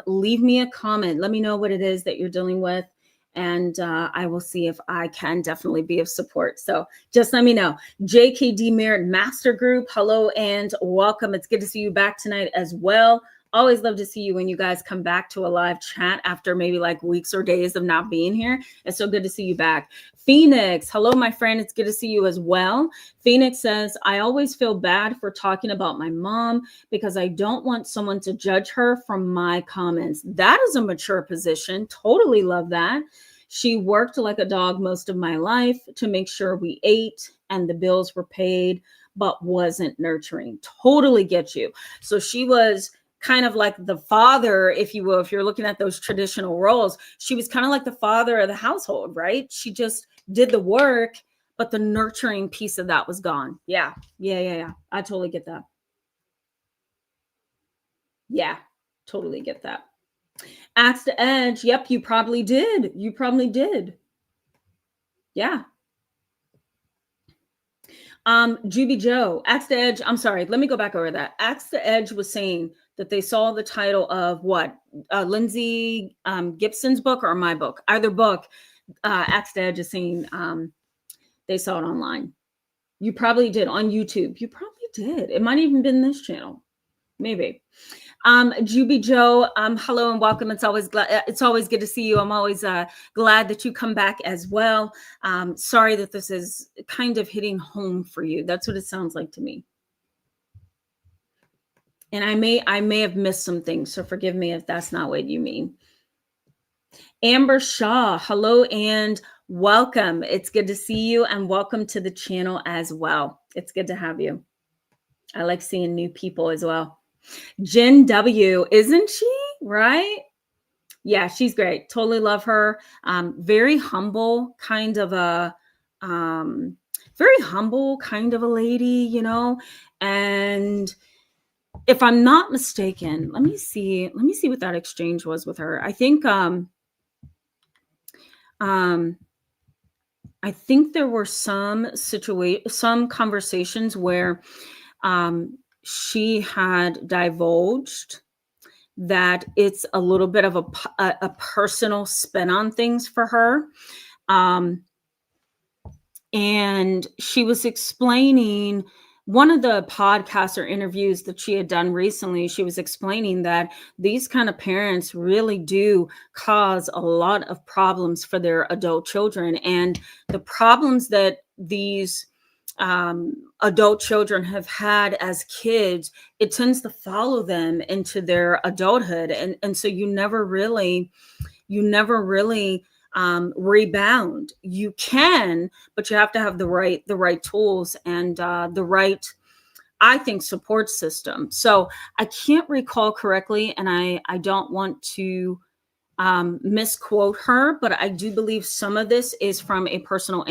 Leave me a comment. Let me know what it is that you're dealing with. And I will see if I can definitely be of support. So just let me know. JKD Merit Master Group, hello and welcome. It's good to see you back tonight as well. Always love to see you when you guys come back to a live chat after maybe like weeks or days of not being here. It's so good to see you back. Phoenix, hello, my friend. It's good to see you as well. Phoenix says, I always feel bad for talking about my mom because I don't want someone to judge her from my comments. That is a mature position. Totally love that. She worked like a dog most of my life to make sure we ate and the bills were paid, but wasn't nurturing. Totally get you. So she was kind of like the father, if you will, if you're looking at those traditional roles. She was kind of like the father of the household, right? She just did the work, but the nurturing piece of that was gone. Yeah. I totally get that. Yeah, totally get that. Axe to Edge. Yep, you probably did. You probably did. Yeah. Juby Joe, Axe to Edge. I'm sorry. Let me go back over that. Axe to Edge was saying that they saw the title of what? Lindsay Gibson's book or my book? Either book. Axe to Edge is saying they saw it online. You probably did on YouTube. You probably did. It might even been this channel. Maybe. Juby Joe, hello and welcome. It's always good to see you. I'm always glad that you come back as well. Sorry that this is kind of hitting home for you. That's what it sounds like to me. And I may have missed some things, so forgive me if that's not what you mean. Amber Shaw, hello and welcome. It's good to see you and welcome to the channel as well. It's good to have you. I like seeing new people as well. Jen W, isn't she? Right? Yeah, she's great. Totally love her. Very humble kind of a lady, and if I'm not mistaken, let me see what that exchange was with her. I think there were some conversations where she had divulged that it's a little bit of a personal spin on things for her. And she was explaining one of the podcasts or interviews that she had done recently, she was explaining that these kind of parents really do cause a lot of problems for their adult children. And the problems that these adult children have had as kids, it tends to follow them into their adulthood. And so you never really rebound. You can, but you have to have the right tools and the right, I think, support system. So I can't recall correctly, and I don't want to misquote her, but I do believe some of this is from a personal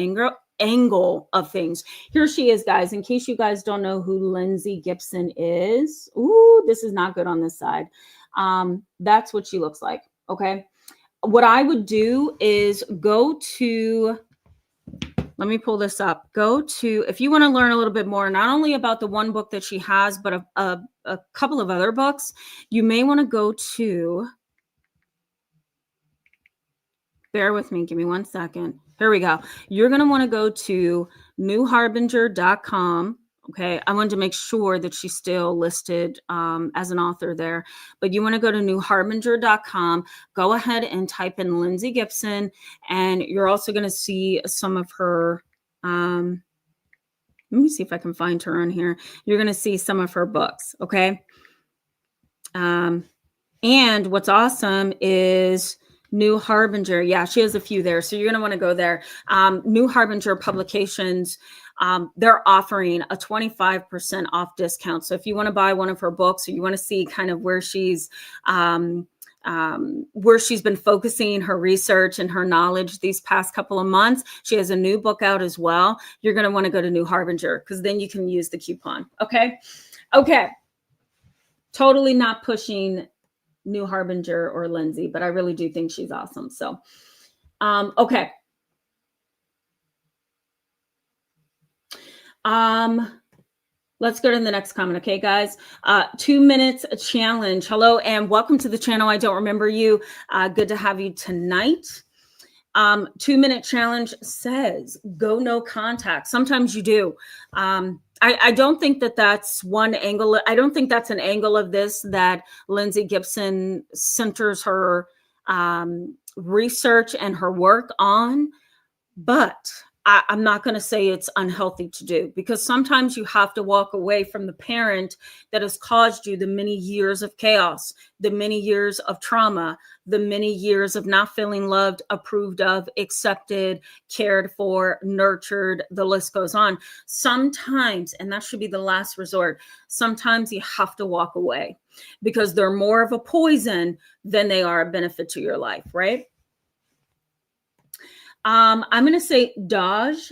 angle of things. Here she is, guys, in case you guys don't know who Lindsay Gibson is. Ooh, this is not good on this side. That's what she looks like. Okay. What I would do is go to, let me pull this up. Go to, if you want to learn a little bit more, not only about the one book that she has, but a couple of other books, you may want to go to, bear with me, give me 1 second. Here we go. You're going to want to go to newharbinger.com. Okay, I wanted to make sure that she's still listed as an author there. But you want to go to newharbinger.com. Go ahead and type in Lindsay Gibson, and you're also going to see some of her. Let me see if I can find her on here. You're going to see some of her books. Okay. And what's awesome is New Harbinger. Yeah, she has a few there. So you're going to want to go there. New Harbinger Publications. They're offering a 25% off discount. So if you want to buy one of her books, or you want to see kind of where she's been focusing her research and her knowledge these past couple of months, she has a new book out as well. You're going to want to go to New Harbinger, because then you can use the coupon. Okay. Totally not pushing New Harbinger or Lindsay, but I really do think she's awesome. So, okay. Let's go to the next comment. Okay, guys. 2 minutes challenge. Hello and welcome to the channel. I don't remember you. Good to have you tonight. 2 minute challenge says go no contact. Sometimes you do. I don't think that that's one angle. I don't think that's an angle of this that Lindsay Gibson centers her research and her work on, but I'm not going to say it's unhealthy to do, because sometimes you have to walk away from the parent that has caused you the many years of chaos, the many years of trauma, the many years of not feeling loved, approved of, accepted, cared for, nurtured. The list goes on. Sometimes, and that should be the last resort, sometimes you have to walk away because they're more of a poison than they are a benefit to your life, right? I'm going to say Daj.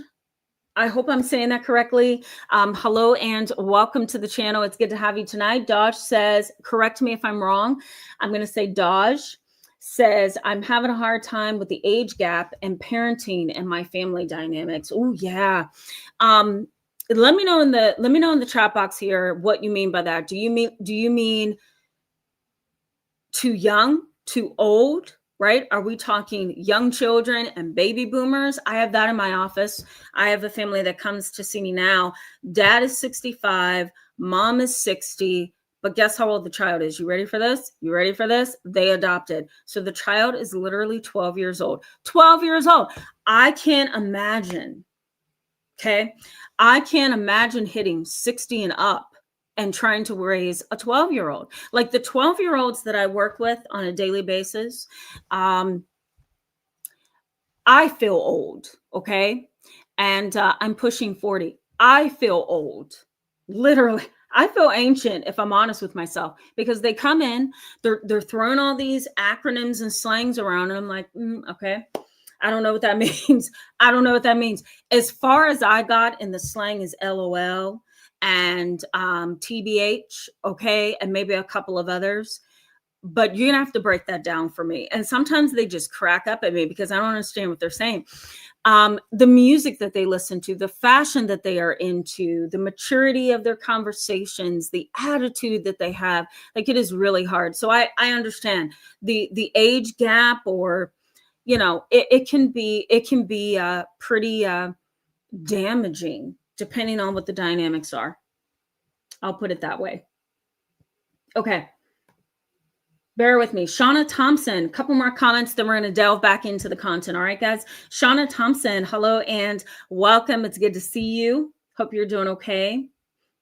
I hope I'm saying that correctly. Hello and welcome to the channel. It's good to have you tonight. Daj says, correct me if I'm wrong. I'm going to say Daj says, I'm having a hard time with the age gap and parenting and my family dynamics. Oh yeah. Let me know in the chat box here what you mean by that. Do you mean too young, too old? Right? Are we talking young children and baby boomers? I have that in my office. I have a family that comes to see me now. Dad is 65, mom is 60, but guess how old the child is? You ready for this? You ready for this? They adopted. So the child is literally 12 years old. 12 years old. I can't imagine. Okay. I can't imagine hitting 60 and up and trying to raise a 12-year-old. Like the 12-year-olds that I work with on a daily basis, I feel old, okay? And I'm pushing 40. I feel old, literally. I feel ancient, if I'm honest with myself, because they come in, they're throwing all these acronyms and slangs around, and I'm like, okay. I don't know what that means. I don't know what that means. As far as I got in the slang is LOL, and TBH, okay, and maybe a couple of others, but you're gonna have to break that down for me. And sometimes they just crack up at me because I don't understand what they're saying. The music that they listen to, the fashion that they are into, the maturity of their conversations, the attitude that they have, like it is really hard. So I understand the age gap, or you know, it can be pretty damaging depending on what the dynamics are. I'll put it that way. Okay. Bear with me. Shauna Thompson, a couple more comments, then we're going to delve back into the content. All right, guys. Shauna Thompson, hello and welcome. It's good to see you. Hope you're doing okay.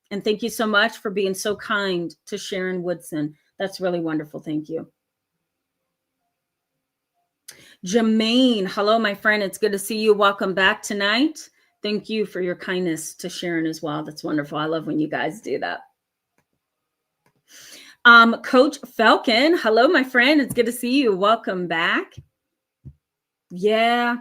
And thank you so much for being so kind to Sharon Woodson. That's really wonderful. Thank you. Jermaine, hello, my friend. It's good to see you. Welcome back tonight. Thank you for your kindness to Sharon as well. That's wonderful. I love when you guys do that. Coach Falcon, hello, my friend. It's good to see you. Welcome back. Yeah.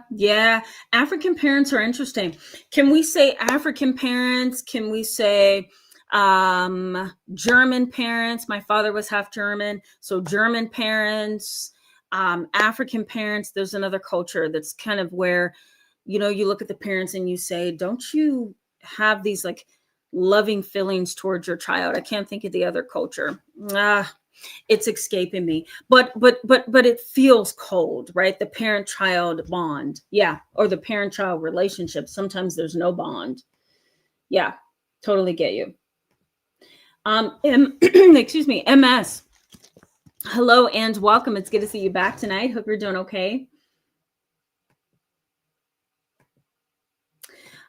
African parents are interesting. Can we say African parents? Can we say German parents? My father was half German, so German parents, African parents. There's another culture that's kind of where, you know, you look at the parents and you say, don't you have these like loving feelings towards your child? I can't think of the other culture. It's escaping me, but it feels cold, right? The parent-child bond. Yeah. Or the parent-child relationship. Sometimes there's no bond. Yeah. Totally get you. Excuse me, MS. Hello and welcome. It's good to see you back tonight. Hope you're doing okay.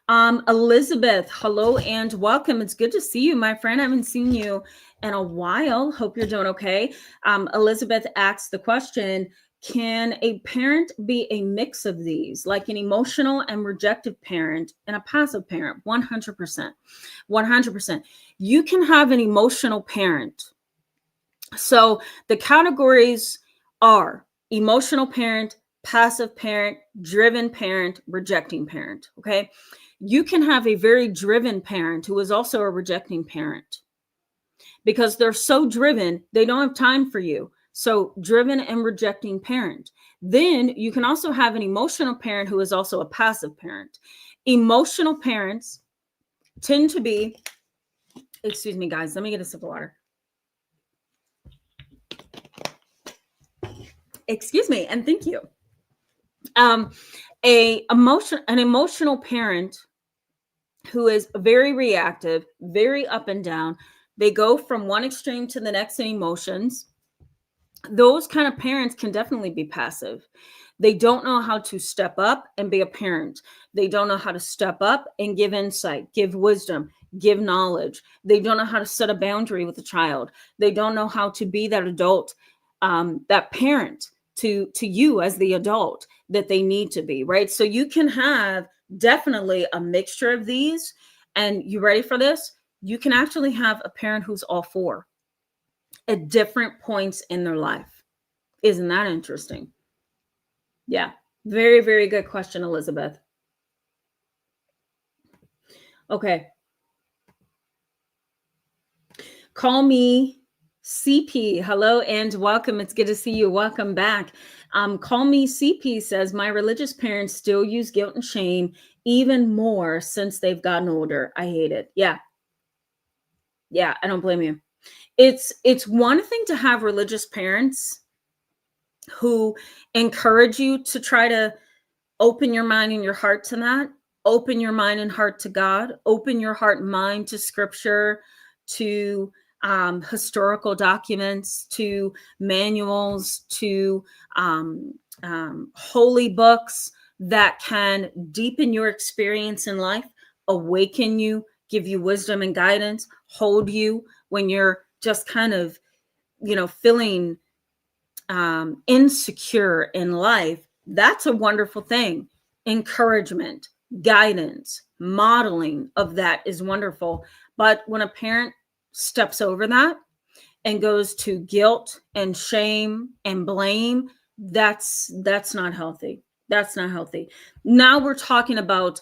Elizabeth, hello and welcome. It's good to see you, my friend. I haven't seen you in a while. Hope you're doing okay. Elizabeth asks the question, can a parent be a mix of these, like an emotional and rejective parent and a passive parent? 100%. 100%. You can have an emotional parent. So the categories are emotional parent, passive parent, driven parent, rejecting parent. Okay. You can have a very driven parent who is also a rejecting parent because they're so driven, they don't have time for you. So driven and rejecting parent. Then you can also have an emotional parent who is also a passive parent. Emotional parents tend to be, excuse me, guys, let me get a sip of water. Excuse me, and thank you. An emotional parent who is very reactive, very up and down. They go from one extreme to the next in emotions. Those kind of parents can definitely be passive. They don't know how to step up and be a parent. They don't know how to step up and give insight, give wisdom, give knowledge. They don't know how to set a boundary with a child. They don't know how to be that adult, that parent to you as the adult that they need to be, right? So you can have definitely a mixture of these. And you ready for this? You can actually have a parent who's all four at different points in their life. Isn't that interesting? Yeah. Very, very good question, Elizabeth. Okay. Call me CP. Hello and welcome. It's good to see you. Welcome back. Call me CP says, my religious parents still use guilt and shame even more since they've gotten older. I hate it. Yeah. Yeah, I don't blame you. It's one thing to have religious parents who encourage you to try to open your mind and your heart to that. Open your mind and heart to God. Open your heart and mind to scripture, to historical documents, to manuals, to holy books that can deepen your experience in life, awaken you, give you wisdom and guidance, hold you when you're just kind of, feeling insecure in life. That's a wonderful thing. Encouragement, guidance, modeling of that is wonderful. But when a parent steps over that and goes to guilt and shame and blame, that's not healthy. That's not healthy. Now we're talking about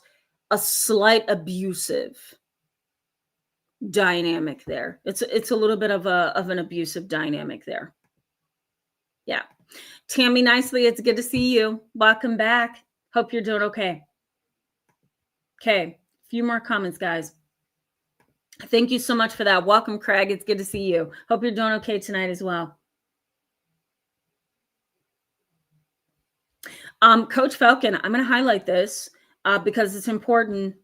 a slight abusive dynamic there. It's a little bit of an abusive dynamic there. Yeah. Tammy Nicely, it's good to see you. Welcome back. Hope you're doing okay. Okay. A few more comments, guys. Thank you so much for that. Welcome, Craig. It's good to see you. Hope you're doing okay tonight as well. Coach Falcon, I'm going to highlight this. because it's important.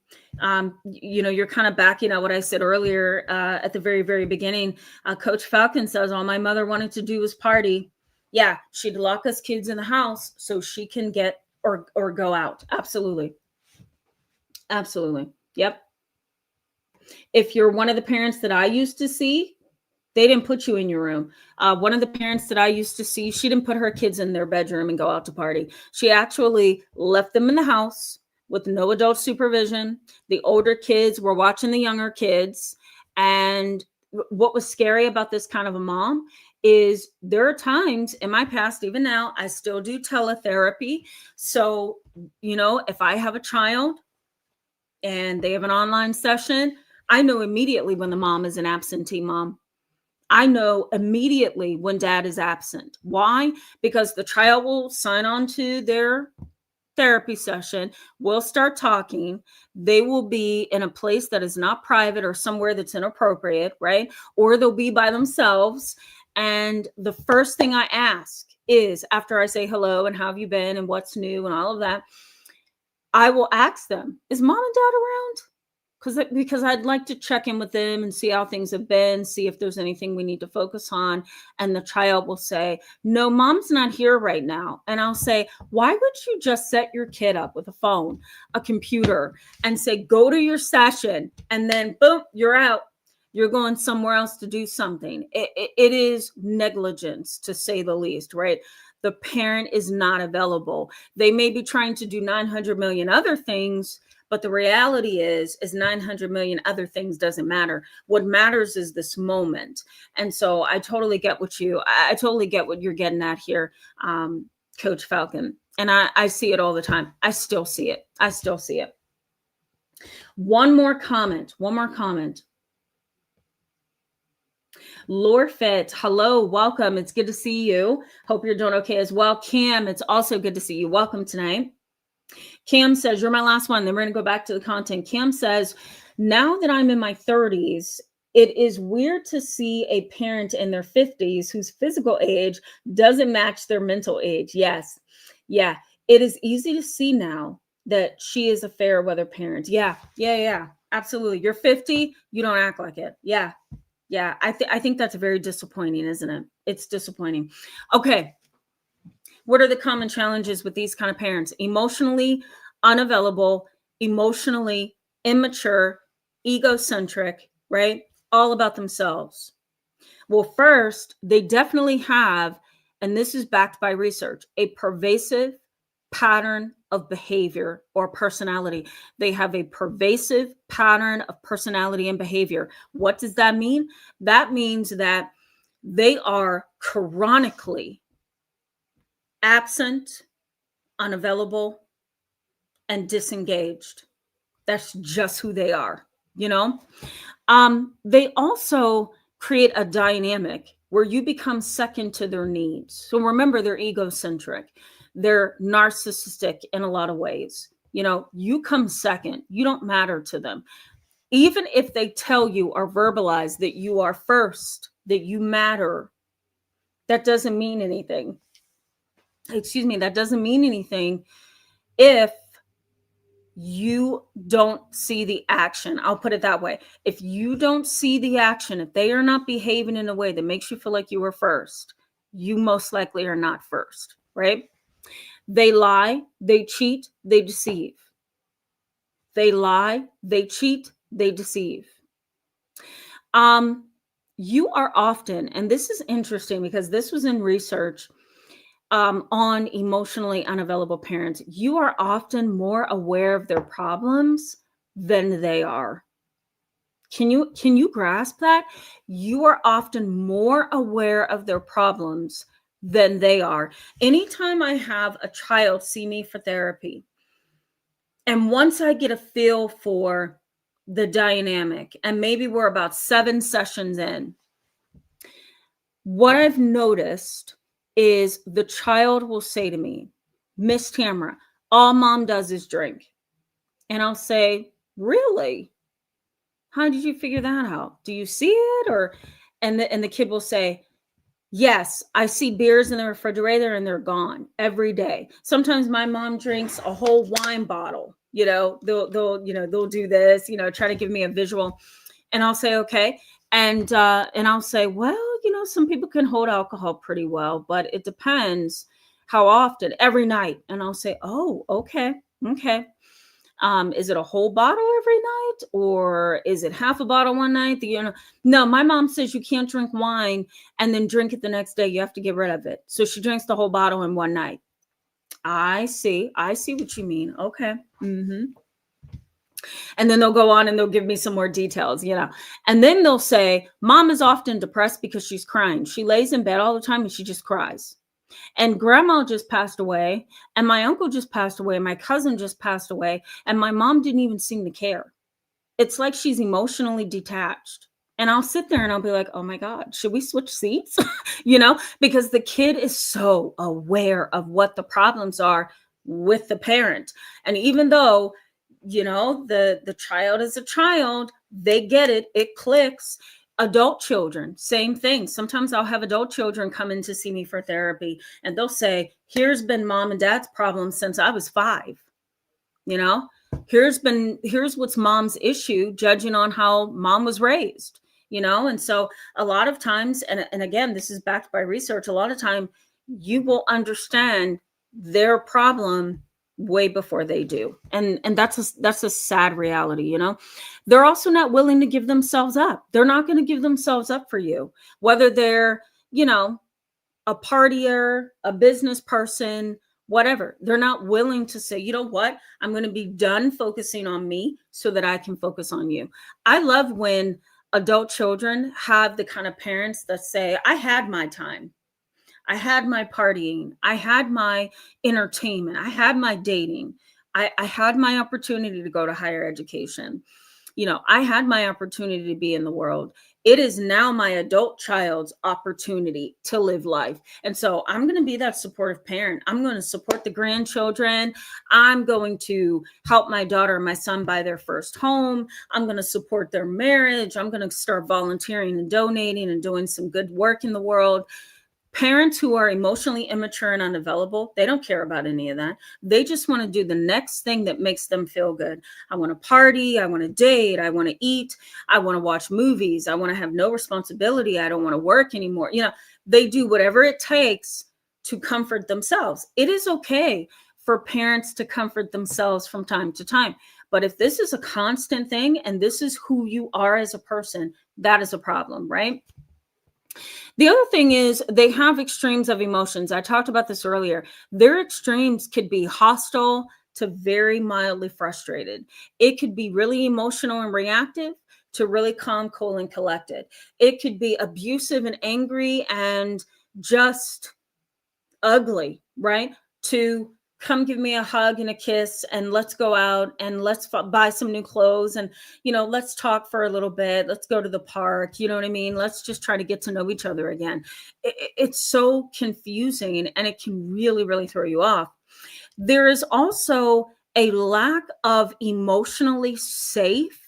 You're kind of backing up what I said earlier at the very, very beginning. Coach Falcon says, all my mother wanted to do was party. Yeah, she'd lock us kids in the house so she can get or go out. Absolutely. Absolutely. Yep. If you're one of the parents that I used to see, they didn't put you in your room. One of the parents that I used to see, she didn't put her kids in their bedroom and go out to party. She actually left them in the house with no adult supervision. The older kids were watching the younger kids. And what was scary about this kind of a mom is there are times in my past, even now, I still do teletherapy. So, if I have a child and they have an online session, I know immediately when the mom is an absentee mom. I know immediately when dad is absent. Why? Because the child will sign on to their therapy session. We'll start talking. They will be in a place that is not private or somewhere that's inappropriate, right? Or they'll be by themselves. And the first thing I ask is, after I say hello and how have you been and what's new and all of that, I will ask them, is mom and dad around? Because I'd like to check in with them and see how things have been, see if there's anything we need to focus on. And the child will say, no, mom's not here right now. And I'll say, why would you just set your kid up with a phone, a computer, and say, go to your session, and then boom, you're out. You're going somewhere else to do something. It is negligence, to say the least, right? The parent is not available. They may be trying to do 900 million other things, but the reality is 900 million other things doesn't matter. What matters is this moment. And so I totally get what you're getting at here, Coach Falcon. And I see it all the time. I still see it. One more comment. Lorfit, hello, welcome. It's good to see you. Hope you're doing okay as well. Cam, it's also good to see you. Welcome tonight. Cam says, you're my last one. Then we're going to go back to the content. Cam says, now that I'm in my 30s, it is weird to see a parent in their 50s whose physical age doesn't match their mental age. Yes. Yeah. It is easy to see now that she is a fair weather parent. Yeah. Absolutely. You're 50. You don't act like it. Yeah. I think that's very disappointing, isn't it? It's disappointing. Okay. What are the common challenges with these kind of parents? Emotionally unavailable, emotionally immature, egocentric, right? All about themselves. Well, first, they definitely have, and this is backed by research, a pervasive pattern of behavior or personality. They have a pervasive pattern of personality and behavior. What does that mean? That means that they are chronically absent, unavailable, and disengaged. That's just who they are, They also create a dynamic where you become second to their needs. So remember, they're egocentric. They're narcissistic in a lot of ways. You come second. You don't matter to them. Even if they tell you or verbalize that you are first, that you matter, that doesn't mean anything. That doesn't mean anything if you don't see the action. I'll put it that way. If you don't see the action, if they are not behaving in a way that makes you feel like you were first, you most likely are not first, right? They lie, they cheat, they deceive. They lie, they cheat, they deceive. You are often, and this is interesting because this was in research, on emotionally unavailable parents, you are often more aware of their problems than they are. Can you grasp that? You are often more aware of their problems than they are. Anytime I have a child see me for therapy, and once I get a feel for the dynamic, and maybe we're about 7 sessions in, what I've noticed is the child will say to me, Miss Tamara, all mom does is drink. And I'll say, really? How did you figure that out? Do you see it? And the kid will say, yes, I see beers in the refrigerator and they're gone every day. Sometimes my mom drinks a whole wine bottle, they'll do this, try to give me a visual, and I'll say, okay. And I'll say, well, some people can hold alcohol pretty well, but it depends how often, every night. And I'll say, oh, okay. Okay. Is it a whole bottle every night, or is it half a bottle one night? No, my mom says you can't drink wine and then drink it the next day. You have to get rid of it. So she drinks the whole bottle in one night. I see what you mean. Okay. Mm-hmm. And then they'll go on and they'll give me some more details, and then they'll say, mom is often depressed because she's crying. She lays in bed all the time and she just cries. And grandma just passed away, and my uncle just passed away, my cousin just passed away, and my mom didn't even seem to care. It's like she's emotionally detached. And I'll sit there and I'll be like, oh my God, should we switch seats? Because the kid is so aware of what the problems are with the parent. And even though, the child is a child, they get it, it clicks. Adult children, same thing. Sometimes I'll have adult children come in to see me for therapy, and they'll say, here's been mom and dad's problem since I was 5. Here's what's mom's issue, judging on how mom was raised, and so a lot of times, and again, this is backed by research, a lot of time you will understand their problem way before they do. And that's a sad reality. They're also not willing to give themselves up. They're not going to give themselves up for you, whether they're, a partier, a business person, whatever. They're not willing to say, you know what, I'm going to be done focusing on me so that I can focus on you. I love when adult children have the kind of parents that say, I had my time. I had my partying. I had my entertainment. I had my dating. I had my opportunity to go to higher education. I had my opportunity to be in the world. It is now my adult child's opportunity to live life. And so I'm going to be that supportive parent. I'm going to support the grandchildren. I'm going to help my daughter and my son buy their first home. I'm going to support their marriage. I'm going to start volunteering and donating and doing some good work in the world. Parents who are emotionally immature and unavailable, they don't care about any of that. They just want to do the next thing that makes them feel good. I want to party. I want to date. I want to eat. I want to watch movies. I want to have no responsibility. I don't want to work anymore. They do whatever it takes to comfort themselves. It is okay for parents to comfort themselves from time to time. But if this is a constant thing and this is who you are as a person, that is a problem, right? The other thing is they have extremes of emotions. I talked about this earlier. Their extremes could be hostile to very mildly frustrated. It could be really emotional and reactive to really calm, cool, and collected. It could be abusive and angry and just ugly, right? To come give me a hug and a kiss and let's go out and let's buy some new clothes and, let's talk for a little bit. Let's go to the park. You know what I mean? Let's just try to get to know each other again. It's so confusing and it can really, really throw you off. There is also a lack of emotionally safe.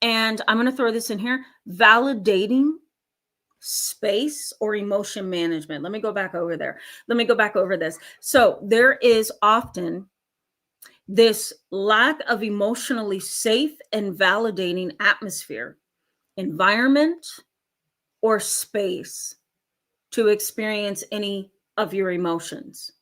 And I'm going to throw this in here, validating space or emotion management. Let me go back over this. So there is often this lack of emotionally safe and validating atmosphere, environment, or space to experience any of your emotions.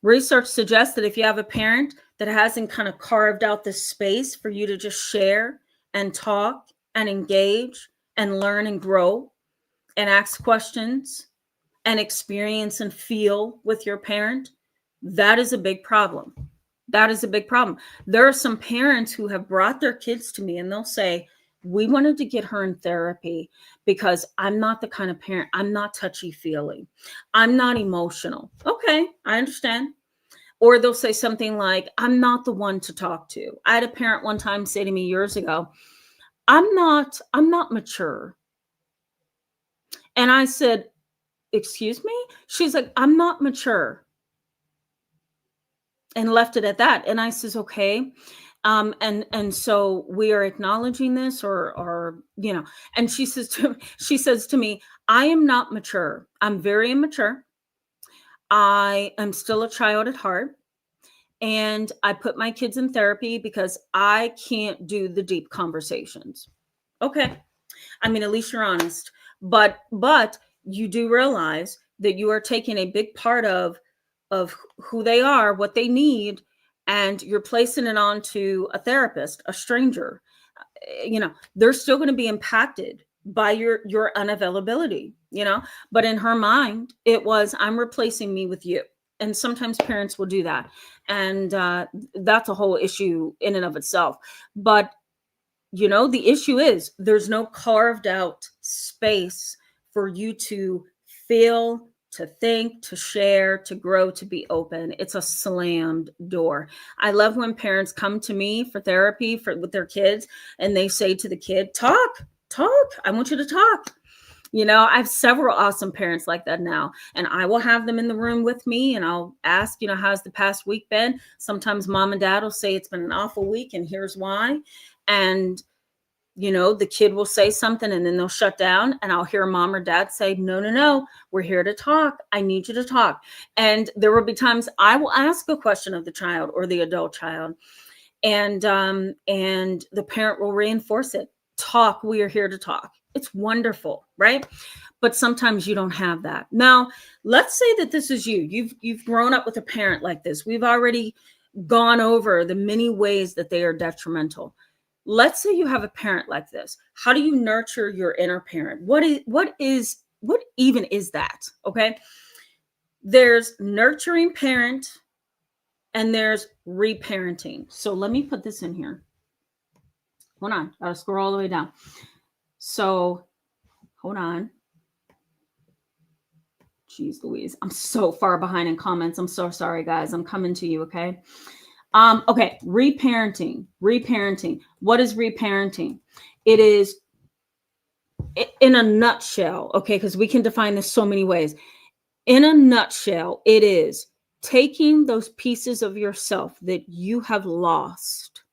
Research suggests that if you have a parent that hasn't kind of carved out this space for you to just share and talk and engage and learn and grow and ask questions and experience and feel with your parent, that is a big problem. There are some parents who have brought their kids to me and they'll say, we wanted to get her in therapy because I'm not the kind of parent, I'm not touchy-feely. I'm not emotional. Okay, I understand. Or they'll say something like, I'm not the one to talk to. I had a parent one time say to me years ago, I'm not mature. And I said, excuse me? She's like, I'm not mature. And left it at that. And I says, okay. And so we are acknowledging this or, and she says to me, I am not mature. I'm very immature. I am still a child at heart, and I put my kids in therapy because I can't do the deep conversations. Okay. I mean, at least you're honest. But you do realize that you are taking a big part of who they are, what they need, and you're placing it onto a therapist, a stranger. They're still going to be impacted by your unavailability, but in her mind it was, I'm replacing me with you. And sometimes parents will do that, and that's a whole issue in and of itself. But the issue is there's no carved out space for you to feel, to think, to share, to grow, to be open. It's a slammed door. I love when parents come to me for therapy with their kids, and they say to the kid, talk. I want you to talk. I have several awesome parents like that now, and I will have them in the room with me, and I'll ask, how's the past week been? Sometimes mom and dad will say it's been an awful week, and here's why. And the kid will say something, and then they'll shut down, and I'll hear mom or dad say, no, we're here to talk. I need you to talk. And there will be times I will ask a question of the child or the adult child, and the parent will reinforce it. Talk. We are here to talk. It's wonderful, right? But sometimes you don't have that. Now, let's say that this is you. You've grown up with a parent like this. We've already gone over the many ways that they are detrimental. Let's say you have a parent like this. How do you nurture your inner parent? What even is that? Okay. There's nurturing parent and there's reparenting. So let me put this in here. Hold on. Gotta scroll all the way down. So hold on. Jeez Louise. I'm so far behind in comments. I'm so sorry, guys. I'm coming to you. Okay. Okay, reparenting. What is reparenting? It is, in a nutshell, okay, because we can define this so many ways. In a nutshell, it is taking those pieces of yourself that you have lost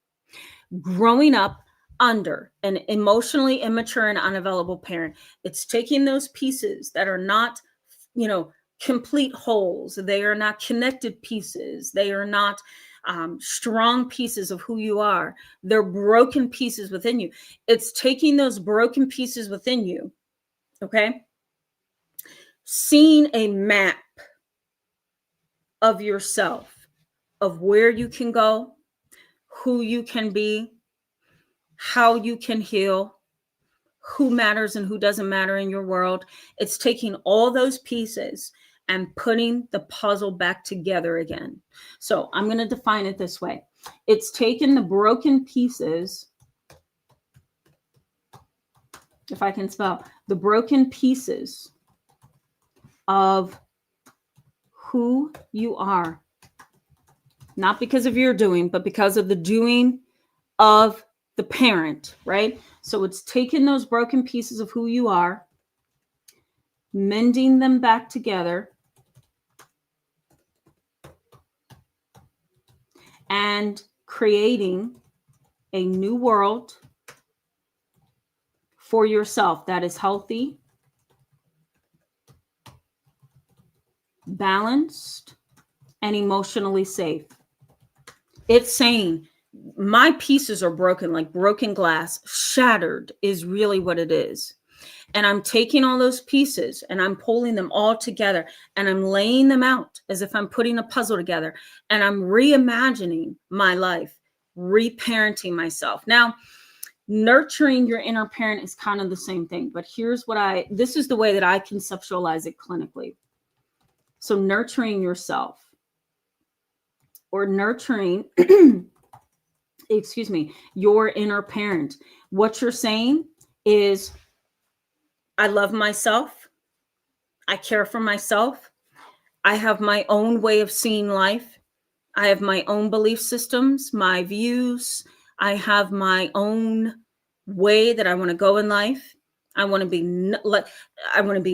growing up under an emotionally immature and unavailable parent. It's taking those pieces that are not, complete wholes. They are not connected pieces. They are not strong pieces of who you are. They're broken pieces within you. It's taking those broken pieces within you, okay? Seeing a map of yourself, of where you can go, who you can be, how you can heal, who matters and who doesn't matter in your world. It's taking all those pieces and putting the puzzle back together again. So I'm going to define it this way. It's taking the broken pieces, if I can spell, the broken pieces of who you are, not because of your doing, but because of the doing of the parent, right? So it's taking those broken pieces of who you are, mending them back together, and creating a new world for yourself that is healthy, balanced, and emotionally safe. It's saying my pieces are broken, like broken glass, shattered is really what it is. And I'm taking all those pieces and I'm pulling them all together and I'm laying them out as if I'm putting a puzzle together, and I'm reimagining my life, reparenting myself. Now, nurturing your inner parent is kind of the same thing, but this is the way that I conceptualize it clinically. So nurturing yourself, or nurturing, your inner parent. What you're saying is, I love myself. I care for myself. I have my own way of seeing life. I have my own belief systems, my views. I have my own way that I want to go in life. I want to be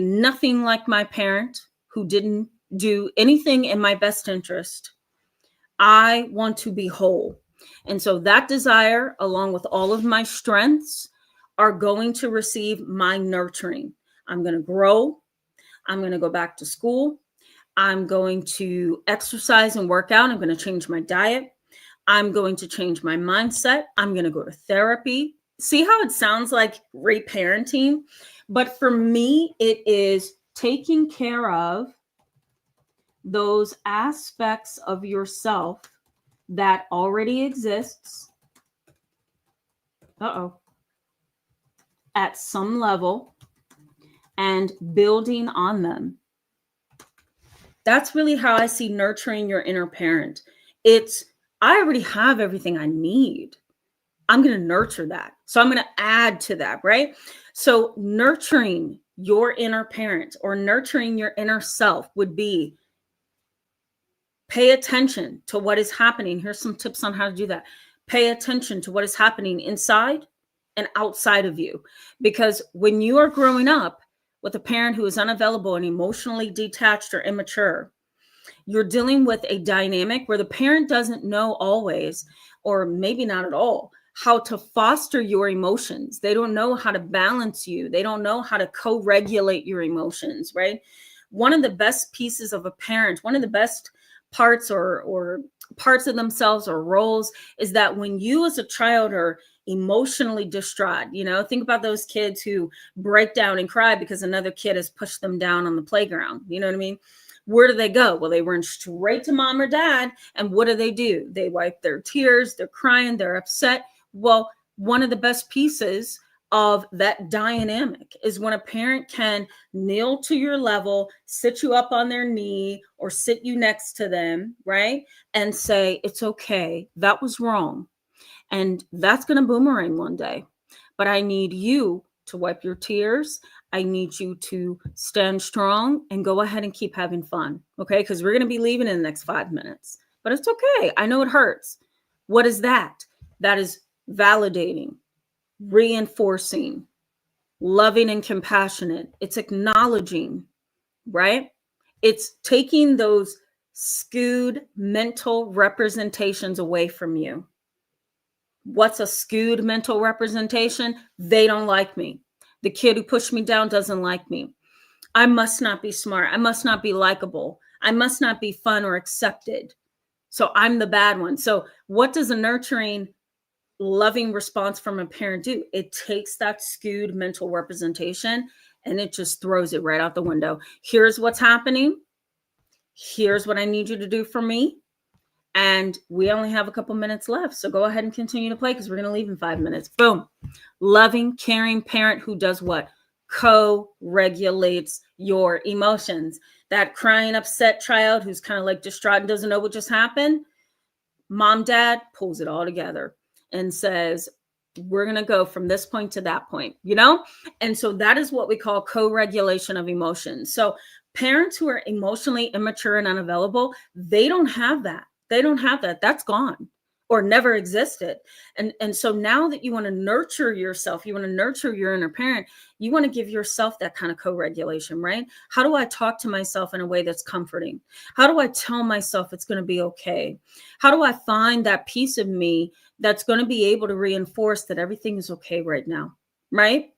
nothing like my parent who didn't do anything in my best interest. I want to be whole. And so that desire, along with all of my strengths, are going to receive my nurturing. I'm going to grow. I'm going to go back to school. I'm going to exercise and work out. I'm going to change my diet. I'm going to change my mindset. I'm going to go to therapy. See how it sounds like reparenting? But for me, it is taking care of those aspects of yourself that already exists. At some level, and building on them. That's really how I see nurturing your inner parent. It's, I already have everything I need. I'm going to nurture that. So I'm going to add to that, right? So nurturing your inner parent or nurturing your inner self would be pay attention to what is happening. Here's some tips on how to do that. Pay attention to what is happening inside and outside of you. Because when you are growing up with a parent who is unavailable and emotionally detached or immature, you're dealing with a dynamic where the parent doesn't know always, or maybe not at all, how to foster your emotions. They don't know how to balance you. They don't know how to co-regulate your emotions, right? One of the best pieces of a parent, one of the best parts or parts of themselves or roles is that when you as a child are emotionally distraught, think about those kids who break down and cry because another kid has pushed them down on the playground. You know what I mean? Where do they go? Well, they run straight to mom or dad. And what do? They wipe their tears. They're crying. They're upset. Well, one of the best pieces of that dynamic is when a parent can kneel to your level, sit you up on their knee or sit you next to them, right? And say, it's okay. That was wrong. And that's going to boomerang one day. But I need you to wipe your tears. I need you to stand strong and go ahead and keep having fun. Okay. Because we're going to be leaving in the next 5 minutes. But it's okay. I know it hurts. What is that? That is validating, reinforcing, loving and compassionate. It's acknowledging, right? It's taking those skewed mental representations away from you. What's a skewed mental representation? They don't like me. The kid who pushed me down doesn't like me. I must not be smart. I must not be likable. I must not be fun or accepted. So I'm the bad one. So what does a nurturing, loving response from a parent do? It takes that skewed mental representation and it just throws it right out the window. Here's what's happening. Here's what I need you to do for me. And we only have a couple minutes left. So go ahead and continue to play because we're going to leave in 5 minutes. Boom. Loving, caring parent who does what? Co-regulates your emotions. That crying, upset child who's kind of like distraught and doesn't know what just happened. Mom, dad pulls it all together and says, we're going to go from this point to that point, And so that is what we call co-regulation of emotions. So parents who are emotionally immature and unavailable, they don't have that. They don't have that. That's gone or never existed. And so now that you want to nurture yourself, you want to nurture your inner parent, you want to give yourself that kind of co-regulation, right? How do I talk to myself in a way that's comforting? How do I tell myself it's going to be okay? How do I find that piece of me that's going to be able to reinforce that everything is okay right now, right?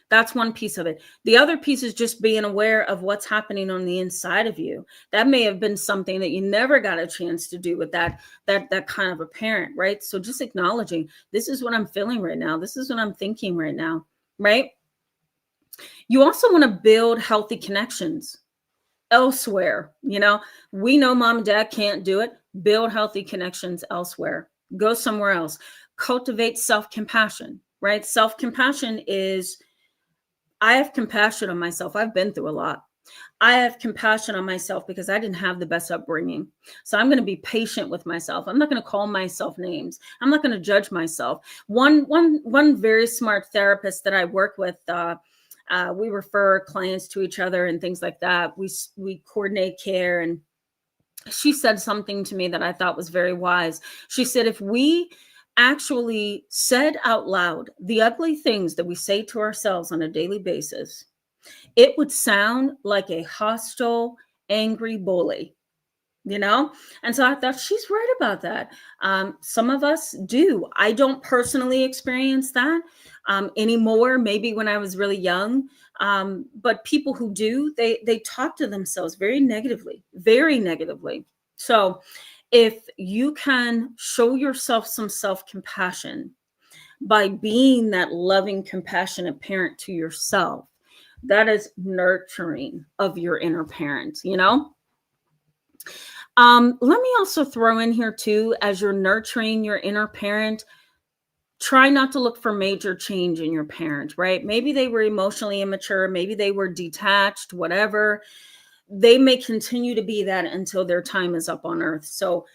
That's one piece of it. The other piece is just being aware of what's happening on the inside of you. That may have been something that you never got a chance to do with that kind of a parent, right? So just acknowledging, this is what I'm feeling right now. This is what I'm thinking right now, right? You also want to build healthy connections elsewhere. We know mom and dad can't do it. Build healthy connections elsewhere. Go somewhere else. Cultivate self-compassion, right? Self-compassion is, I have compassion on myself. I've been through a lot. I have compassion on myself because I didn't have the best upbringing. So I'm going to be patient with myself. I'm not going to call myself names. I'm not going to judge myself. One very smart therapist that I work with, we refer clients to each other and things like that. We coordinate care. And she said something to me that I thought was very wise. She said, if we actually said out loud the ugly things that we say to ourselves on a daily basis, it would sound like a hostile, angry bully. you know? And so I thought she's right about that. Some of us do. I don't personally experience that anymore, maybe when I was really young. But people who do, they talk to themselves very negatively, very negatively. So if you can show yourself some self-compassion by being that loving, compassionate parent to yourself, that is nurturing of your inner parent, you know? Let me also throw in here too, as you're nurturing your inner parent, try not to look for major change in your parent, right? Maybe they were emotionally immature, maybe they were detached, whatever. They may continue to be that until their time is up on earth. So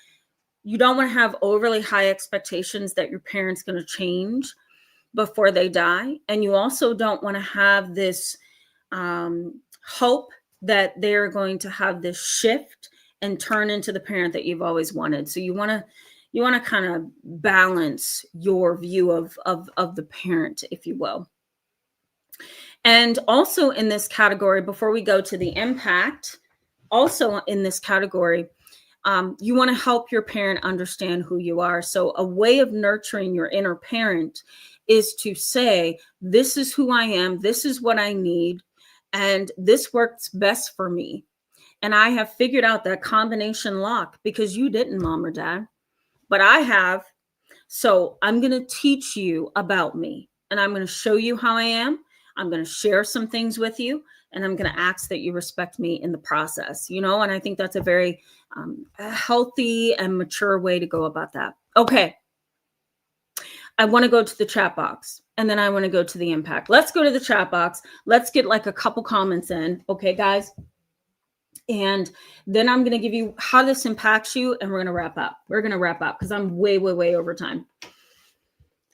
you don't want to have overly high expectations that your parent's going to change before they die. And you also don't want to have this hope that they're going to have this shift and turn into the parent that you've always wanted. So you want to kind of balance your view of the parent, if you will. And also in this category, before we go to the impact, also in this category, you want to help your parent understand who you are. So a way of nurturing your inner parent is to say, this is who I am, this is what I need, and this works best for me. And I have figured out that combination lock because you didn't, mom or dad, but I have. So I'm going to teach you about me, and I'm going to show you how I am. I'm going to share some things with you, and I'm going to ask that you respect me in the process, you know? And I think that's a very healthy and mature way to go about that. Okay. I want to go to the chat box, and then I want to go to the impact. Let's go to the chat box. Let's get like a couple comments in. Okay, guys. And then I'm going to give you how this impacts you, and we're going to wrap up. We're going to wrap up because I'm way, way, way over time.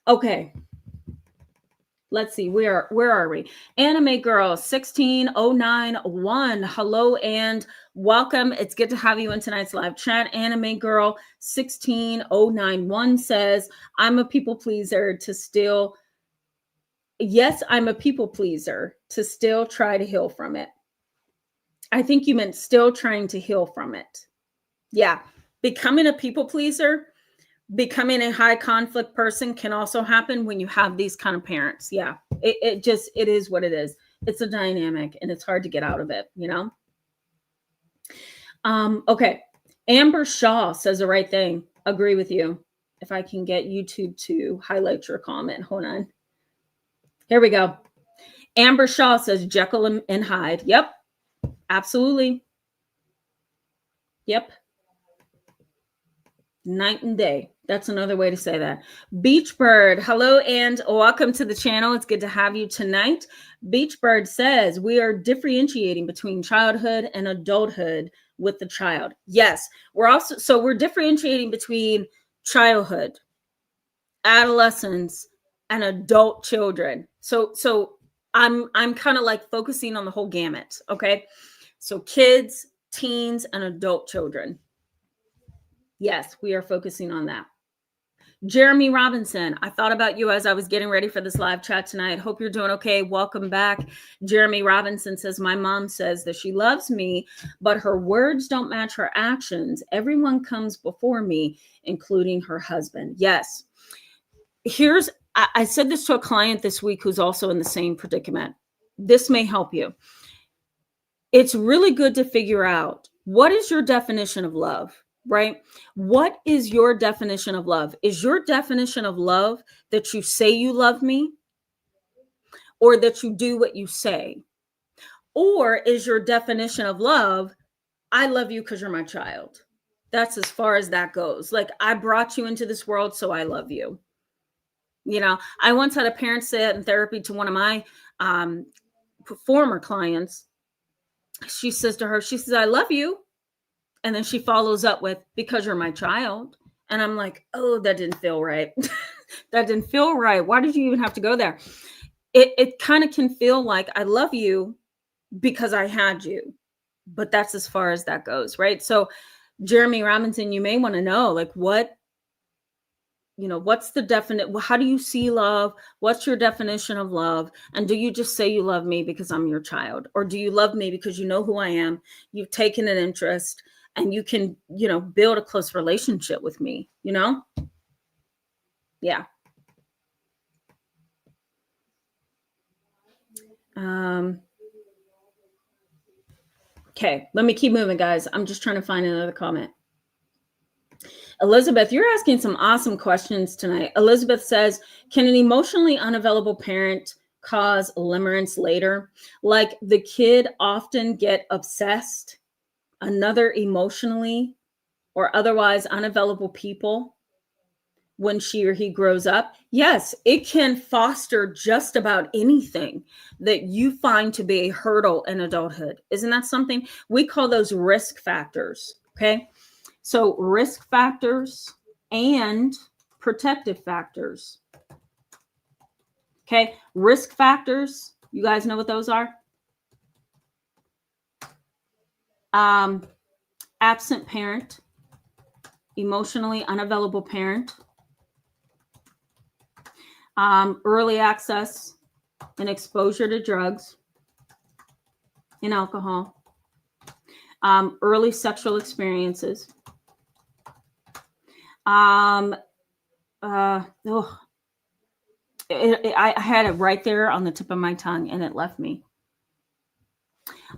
Okay. Let's see. Where are we? Anime Girl 16091. Hello and welcome. It's good to have you in tonight's live chat. Anime Girl 16091 says, I'm a people pleaser to still. Yes, I'm a people pleaser to still try to heal from it. I think you meant still trying to heal from it. Yeah. Becoming a people pleaser, becoming a high conflict person can also happen when you have these kind of parents. Yeah. It is what it is. It's a dynamic and it's hard to get out of it, you know? Okay. Amber Shaw says the right thing. Agree with you. If I can get YouTube to highlight your comment. Hold on. Here we go. Amber Shaw says Jekyll and Hyde. Yep. Absolutely. Yep. Night and day. That's another way to say that. Beachbird, hello and welcome to the channel. It's good to have you tonight. Beachbird says we are differentiating between childhood and adulthood with the child. Yes, we're differentiating between childhood, adolescence, and adult children. So I'm kind of like focusing on the whole gamut. Okay. So kids, teens, and adult children. Yes, we are focusing on that. Jeremy Robinson, I thought about you as I was getting ready for this live chat tonight. Hope you're doing okay. Welcome back. Jeremy Robinson says, my mom says that she loves me, but her words don't match her actions. Everyone comes before me, including her husband. Yes. I said this to a client this week who's also in the same predicament. This may help you. It's really good to figure out, what is your definition of love? Right? What is your definition of love? Is your definition of love that you say you love me, or that you do what you say? Or is your definition of love, I love you because you're my child? That's as far as that goes. Like, I brought you into this world, so I love you. You know, I once had a parent say that in therapy to one of my former clients. She says to her, she says, I love you. And then she follows up with, because you're my child. And I'm like, oh, that didn't feel right. That didn't feel right. Why did you even have to go there? It kind of can feel like I love you because I had you, but that's as far as that goes. Right. So Jeremy Robinson, you may want to know, like, what's the definite, how do you see love? What's your definition of love? And do you just say you love me because I'm your child? Or do you love me because you know who I am? You've taken an interest, and you can, build a close relationship with me, Yeah. Okay, let me keep moving, guys. I'm just trying to find another comment. Elizabeth, you're asking some awesome questions tonight. Elizabeth says, can an emotionally unavailable parent cause limerence later? Like the kid often get obsessed, another emotionally or otherwise unavailable people when she or he grows up? Yes, it can foster just about anything that you find to be a hurdle in adulthood. Isn't that something? We call those risk factors, okay? So risk factors and protective factors. Okay, risk factors, you guys know what those are? Absent parent, emotionally unavailable parent, early access and exposure to drugs and alcohol, early sexual experiences, I had it right there on the tip of my tongue and it left me.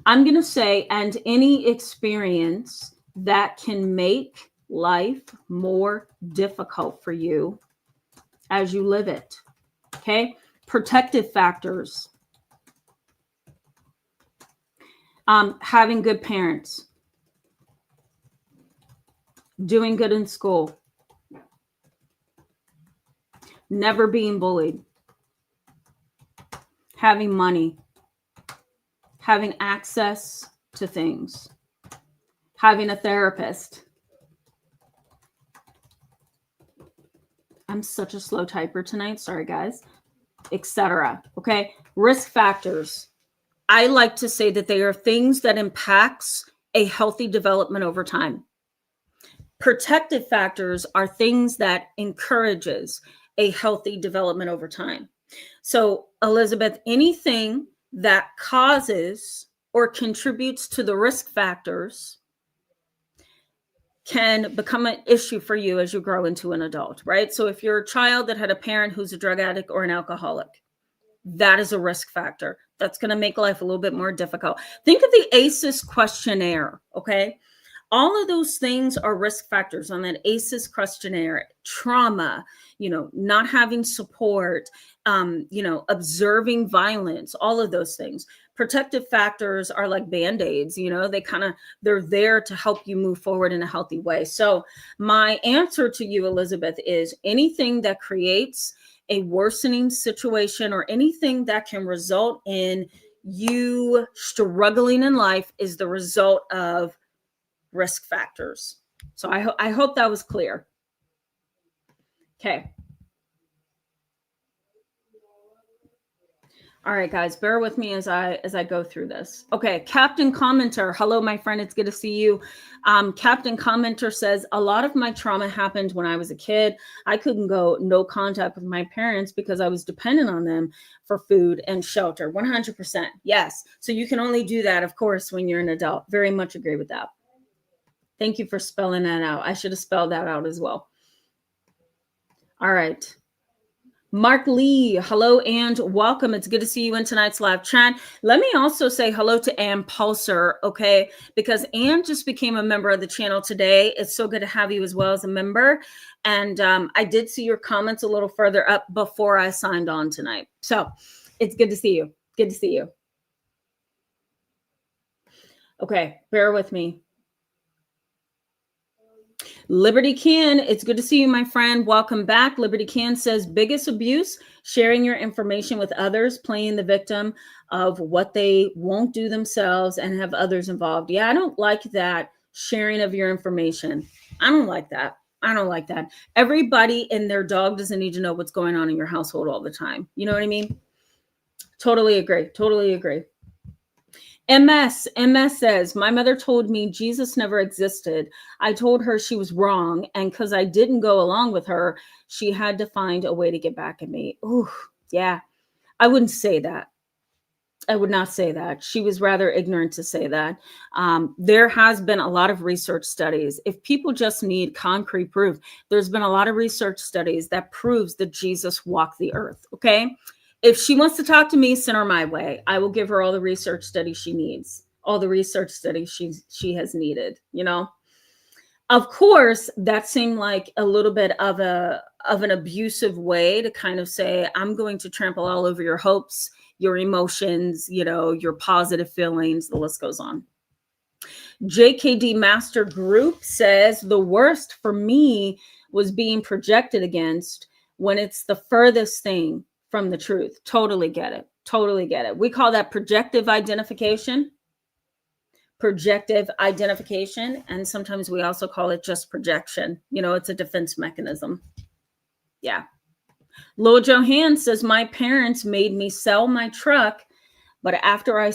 I'm going to say, and any experience that can make life more difficult for you as you live it. Okay. Protective factors. Having good parents. Doing good in school. Never being bullied. Having money. Having access to things. Having a therapist. I'm such a slow typer tonight. Sorry, guys. Etc. Okay. Risk factors. I like to say that they are things that impacts a healthy development over time. Protective factors are things that encourages a healthy development over time. So, Elizabeth, anything that causes or contributes to the risk factors can become an issue for you as you grow into an adult, right? So if you're a child that had a parent who's a drug addict or an alcoholic, that is a risk factor. That's going to make life a little bit more difficult. Think of the ACEs questionnaire, okay? All of those things are risk factors on that ACEs questionnaire. Trauma, not having support, observing violence, all of those things. Protective factors are like Band-Aids, they're there to help you move forward in a healthy way. So my answer to you, Elizabeth, is anything that creates a worsening situation or anything that can result in you struggling in life is the result of risk factors. So I hope that was clear. Okay. All right, guys, bear with me as I go through this. Okay, Captain Commenter. Hello, my friend. It's good to see you. Captain Commenter says, a lot of my trauma happened when I was a kid. I couldn't go no contact with my parents because I was dependent on them for food and shelter. 100%. Yes. So you can only do that, of course, when you're an adult. Very much agree with that. Thank you for spelling that out. I should have spelled that out as well. All right. Mark Lee, hello and welcome. It's good to see you in tonight's live chat. Let me also say hello to Ann Pulser, okay? Because Ann just became a member of the channel today. It's so good to have you as well as a member. And I did see your comments a little further up before I signed on tonight. So it's good to see you. Good to see you. Okay, bear with me. Liberty Can, it's good to see you, my friend. Welcome back. Liberty Can says, biggest abuse, sharing your information with others, playing the victim of what they won't do themselves and have others involved. Yeah, I don't like that sharing of your information. I don't like that. I don't like that. Everybody and their dog doesn't need to know what's going on in your household all the time. You know what I mean? Totally agree. Totally agree. MS says, my mother told me Jesus never existed. I told her she was wrong. And because I didn't go along with her, she had to find a way to get back at me. Ooh, yeah, I wouldn't say that. I would not say that. She was rather ignorant to say that. There has been a lot of research studies. If people just need concrete proof, there's been a lot of research studies that proves that Jesus walked the earth. Okay. If she wants to talk to me, send her my way. I will give her all the research studies she needs, all the research studies she has needed, you know. Of course, that seemed like a little bit of an abusive way to kind of say, I'm going to trample all over your hopes, your emotions, you know, your positive feelings. The list goes on. JKD Master Group says the worst for me was being projected against when it's the furthest thing from the truth. Totally get it. Totally get it. We call that projective identification. Projective identification, and sometimes we also call it just projection. You know, it's a defense mechanism. Yeah. Lil Johan says my parents made me sell my truck, but after I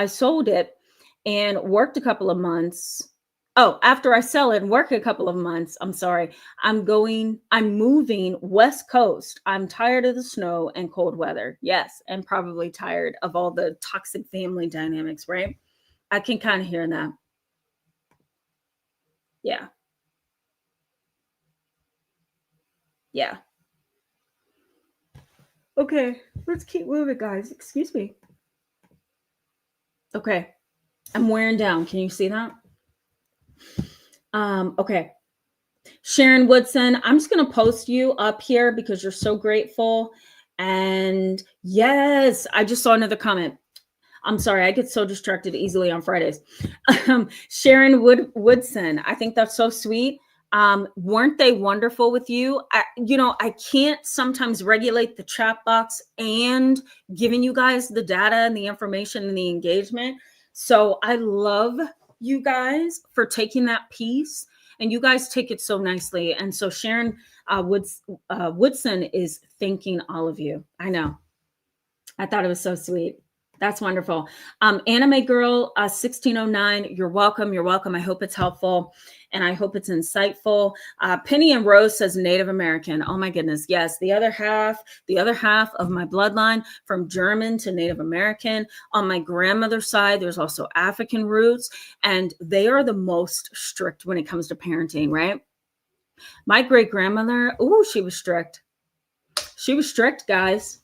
sold it and worked a couple of months, after I sell it and work a couple of months, I'm moving West Coast. I'm tired of the snow and cold weather. Yes, and probably tired of all the toxic family dynamics, right? I can kind of hear that. Yeah. Yeah. Okay, let's keep moving, guys. Excuse me. Okay. I'm wearing down. Can you see that? Okay. Sharon Woodson, I'm just going to post you up here because you're so grateful. And yes, I just saw another comment. I'm sorry, I get so distracted easily on Fridays. Sharon Woodson, I think that's so sweet. Weren't they wonderful with you? I can't sometimes regulate the chat box and giving you guys the data and the information and the engagement. So I love you guys for taking that piece, and you guys take it so nicely. And so Sharon Woodson is thanking all of you. I know. I thought it was so sweet. That's wonderful. Anime Girl 1609, you're welcome. You're welcome. I hope it's helpful and I hope it's insightful. Penny and Rose says Native American. Oh my goodness. Yes. The other half of my bloodline from German to Native American. On my grandmother's side, there's also African roots, and they are the most strict when it comes to parenting, right? My great grandmother, she was strict. She was strict, guys.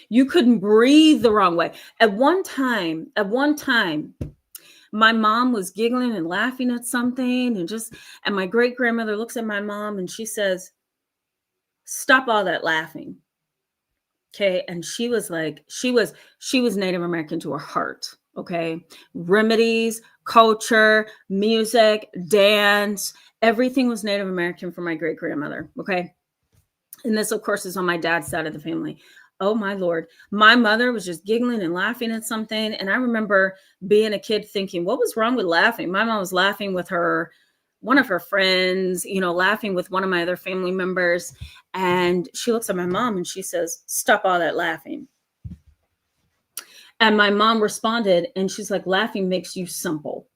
You couldn't breathe the wrong way. At one time, my mom was giggling and laughing at something, and my great grandmother looks at my mom and she says, "Stop all that laughing." Okay. And she was like, she was Native American to her heart. Okay. Remedies, culture, music, dance, everything was Native American for my great grandmother. Okay. And this, of course, is on my dad's side of the family. Oh my Lord. My mother was just giggling and laughing at something. And I remember being a kid thinking, what was wrong with laughing? My mom was laughing with one of her friends, laughing with one of my other family members. And she looks at my mom and she says, "Stop all that laughing." And my mom responded and she's like, "Laughing makes you simple."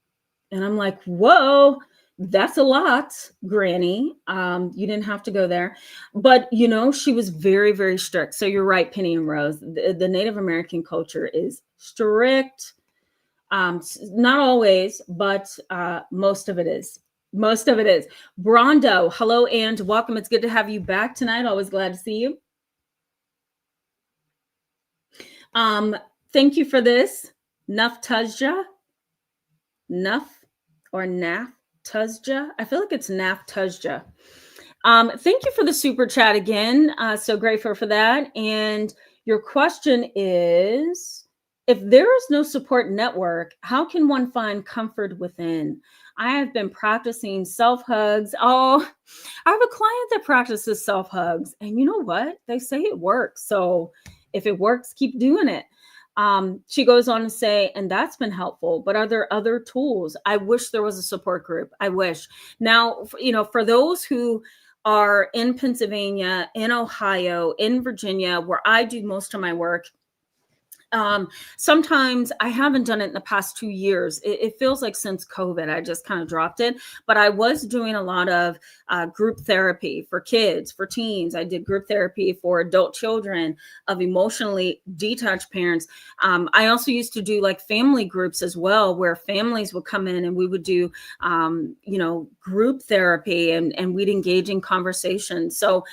And I'm like, whoa. That's a lot, Granny. You didn't have to go there. But, she was very, very strict. So you're right, Penny and Rose. The Native American culture is strict. Not always, but most of it is. Most of it is. Brondo, hello and welcome. It's good to have you back tonight. Always glad to see you. Thank you for this. Naftuzja. Naf or Naf. Tuzja. I feel like it's Naftuzja. Thank you for the super chat again. So grateful for that. And your question is, if there is no support network, how can one find comfort within? I have been practicing self-hugs. Oh, I have a client that practices self-hugs. And you know what? They say it works. So if it works, keep doing it. She goes on to say, and that's been helpful, but are there other tools? I wish there was a support group. I wish. Now, for those who are in Pennsylvania, in Ohio, in Virginia, where I do most of my work, Sometimes I haven't done it in the past 2 years. It feels like since COVID, I just kind of dropped it. But I was doing a lot of group therapy for kids, for teens. I did group therapy for adult children of emotionally detached parents. I also used to do like family groups as well, where families would come in and we would do, group therapy, and we'd engage in conversation. So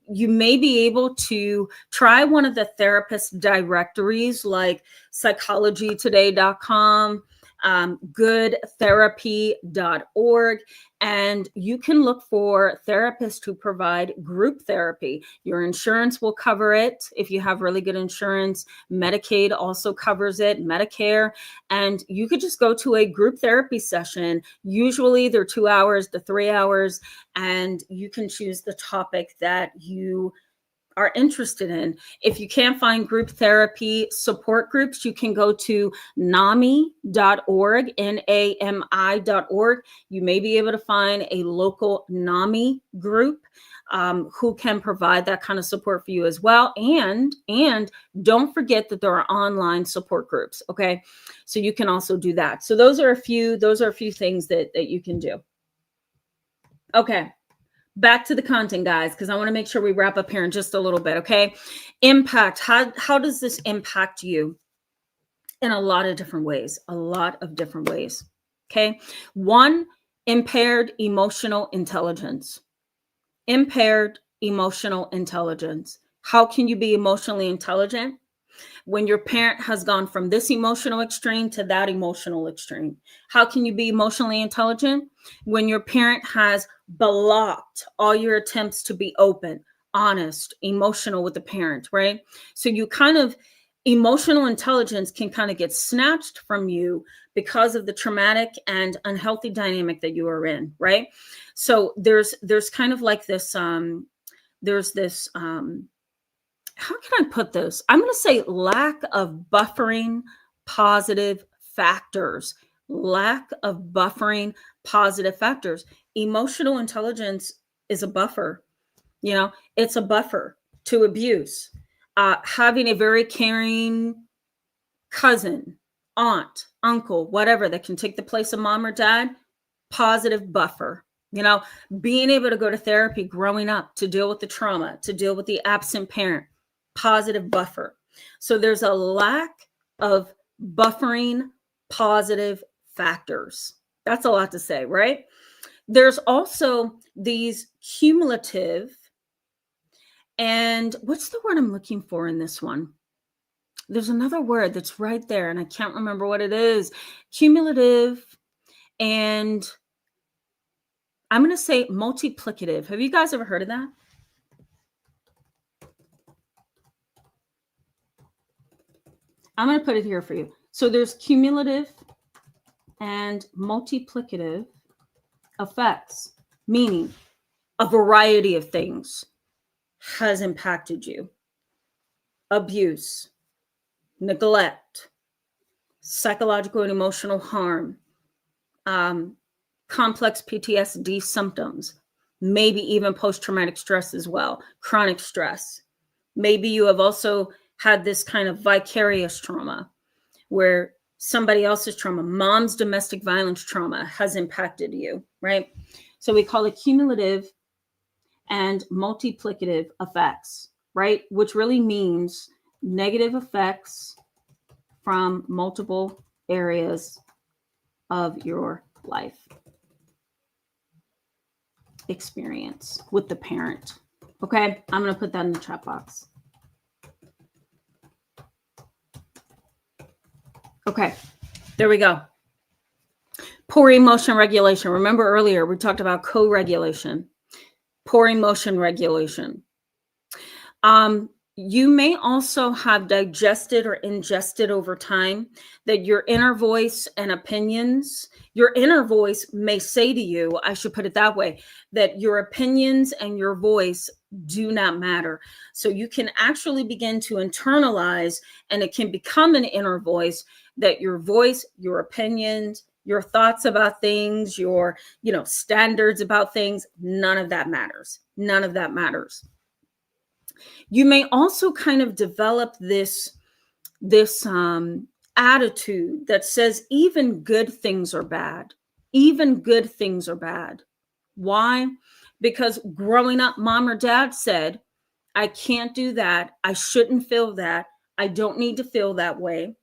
you may be able to try one of the therapist directories like psychologytoday.com, goodtherapy.org, and you can look for therapists who provide group therapy. Your insurance will cover it if you have really good insurance. Medicaid also covers it, Medicare, and you could just go to a group therapy session. Usually they're 2 hours to 3 hours, and you can choose the topic that you are interested in. If you can't find group therapy support groups, you can go to NAMI.org, NAMI.org. You may be able to find a local NAMI group who can provide that kind of support for you as well. And don't forget that there are online support groups. Okay. So you can also do that. So those are a few things that you can do. Okay. Back to the content, guys, because I want to make sure we wrap up here in just a little bit, okay? Impact. How does this impact you? In a lot of different ways, okay? 1, impaired emotional intelligence. Impaired emotional intelligence. How can you be emotionally intelligent? When your parent has gone from this emotional extreme to that emotional extreme. How can you be emotionally intelligent? When your parent has blocked all your attempts to be open, honest, emotional with the parent, right? So you kind of, emotional intelligence can kind of get snatched from you because of the traumatic and unhealthy dynamic that you are in, right? So there's kind of like this, how can I put this? I'm going to say lack of buffering positive factors. Lack of buffering positive factors. Emotional intelligence is a buffer. It's a buffer to abuse. Having a very caring cousin, aunt, uncle, whatever, that can take the place of mom or dad, positive buffer. Being able to go to therapy growing up to deal with the trauma, to deal with the absent parent, positive buffer. So there's a lack of buffering positive factors. That's a lot to say, right? There's also these cumulative, and what's the word I'm looking for in this one? There's another word that's right there, and I can't remember what it is. Cumulative, and I'm going to say multiplicative. Have you guys ever heard of that? I'm going to put it here for you. So there's cumulative and multiplicative effects, meaning a variety of things has impacted you. Abuse, neglect, psychological and emotional harm, complex PTSD symptoms, maybe even post-traumatic stress as well, chronic stress. Maybe you have also had this kind of vicarious trauma where somebody else's trauma, mom's domestic violence trauma, has impacted you, right? So we call it cumulative and multiplicative effects, right? Which really means negative effects from multiple areas of your life experience with the parent. Okay, I'm going to put that in the chat box. Okay, there we go. Poor emotion regulation. Remember earlier we talked about co-regulation. Poor emotion regulation. You may also have digested or ingested over time that your inner voice and opinions, your inner voice may say to you, I should put it that way, that your opinions and your voice do not matter. So you can actually begin to internalize, and it can become an inner voice, that your voice, your opinions, your thoughts about things, your, standards about things, none of that matters. None of that matters. You may also kind of develop this this attitude that says even good things are bad. Even good things are bad. Why? Because growing up, mom or dad said, I can't do that. I shouldn't feel that. I don't need to feel that way.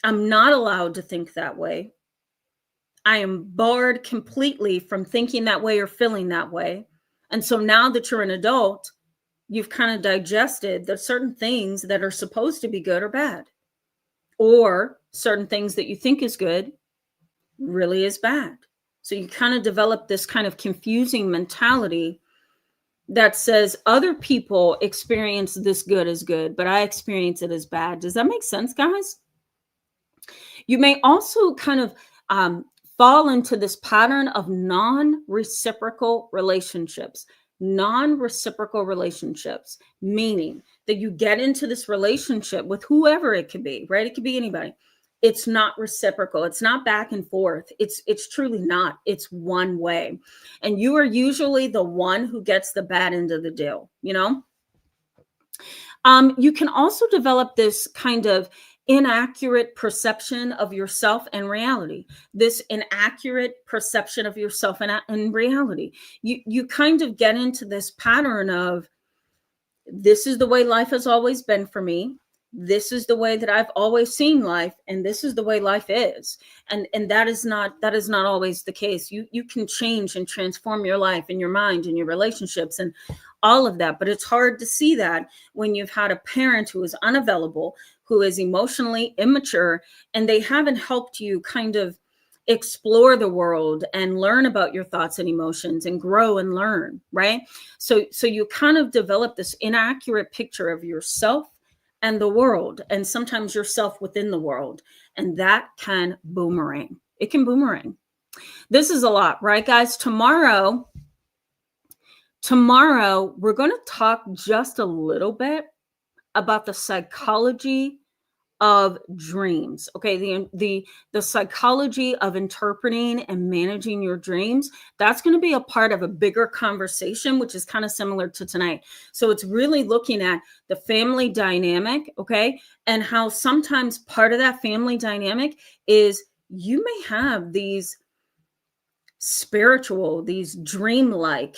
I'm not allowed to think that way. I am barred completely from thinking that way or feeling that way. And so now that you're an adult, you've kind of digested that certain things that are supposed to be good are bad, or certain things that you think is good really is bad. So you kind of develop this kind of confusing mentality that says other people experience this good as good, but I experience it as bad. Does that make sense, guys? You may also kind of fall into this pattern of non-reciprocal relationships. Non-reciprocal relationships, meaning that you get into this relationship with whoever it could be, right? It could be anybody. It's not reciprocal. It's not back and forth. It's truly not. It's one way. And you are usually the one who gets the bad end of the deal, you know? You can also develop this kind of inaccurate perception of yourself and reality. This inaccurate perception of yourself and reality. You kind of get into this pattern of, this is the way life has always been for me. This is the way that I've always seen life, and this is the way life is. And that is not always the case. You can change and transform your life and your mind and your relationships and all of that. But it's hard to see that when you've had a parent who is unavailable, who is emotionally immature, and they haven't helped you kind of explore the world and learn about your thoughts and emotions and grow and learn, right? So you kind of develop this inaccurate picture of yourself and the world, and sometimes yourself within the world, and that can boomerang. It can boomerang. This is a lot, right, guys? Tomorrow we're going to talk just a little bit about the psychology of dreams. Okay, the psychology of interpreting and managing your dreams. That's going to be a part of a bigger conversation, which is kind of similar to tonight. So it's really looking at the family dynamic, okay, and how sometimes part of that family dynamic is you may have these spiritual, these dreamlike,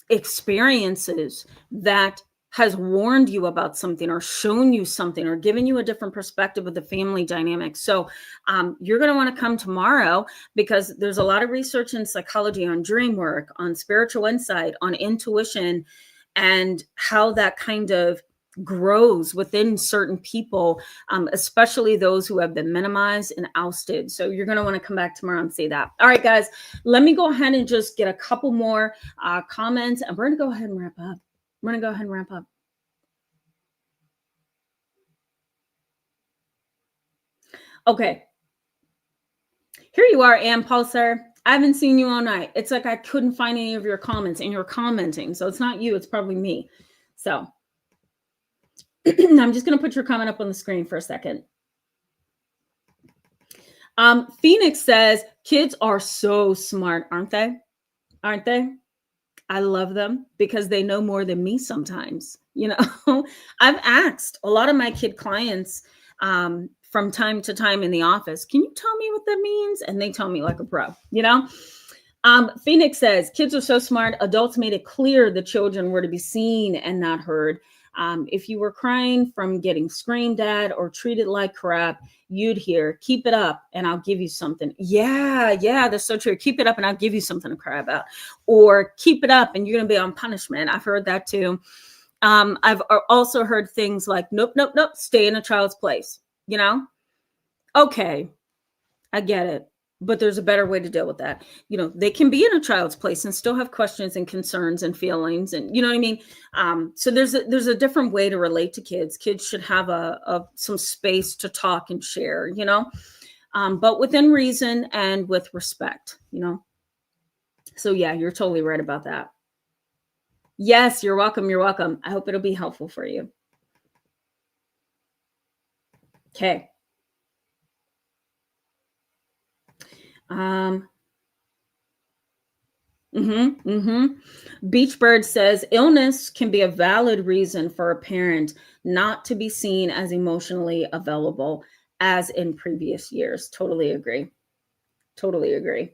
experiences that has warned you about something or shown you something or given you a different perspective of the family dynamic. So you're going to want to come tomorrow, because there's a lot of research in psychology on dream work, on spiritual insight, on intuition, and how that kind of grows within certain people, especially those who have been minimized and ousted. So you're going to want to come back tomorrow and see that. All right, guys, let me go ahead and just get a couple more comments, and we're going to go ahead and wrap up. Okay. Here you are, Ann Pulsar. I haven't seen you all night. It's like I couldn't find any of your comments, and you're commenting. So it's not you, it's probably me. So I'm just going to put your comment up on the screen for a second. Phoenix says, kids are so smart, aren't they? Aren't they? I love them because they know more than me sometimes. I've asked a lot of my kid clients from time to time in the office, can you tell me what that means? And they tell me like a pro, Phoenix says, kids are so smart. Adults made it clear the children were to be seen and not heard. If you were crying from getting screamed at or treated like crap, you'd hear, keep it up and I'll give you something. Yeah, that's so true. Keep it up and I'll give you something to cry about. Or keep it up and you're going to be on punishment. I've heard that too. I've also heard things like, nope, stay in a child's place. Okay, I get it. But there's a better way to deal with that. They can be in a child's place and still have questions and concerns and feelings, and you know what I mean? So there's a different way to relate to kids. Kids should have some space to talk and share, but within reason and with respect, So yeah, you're totally right about that. Yes, you're welcome. I hope it'll be helpful for you. Okay. Beachbird says illness can be a valid reason for a parent not to be seen as emotionally available as in previous years. Totally agree. Totally agree.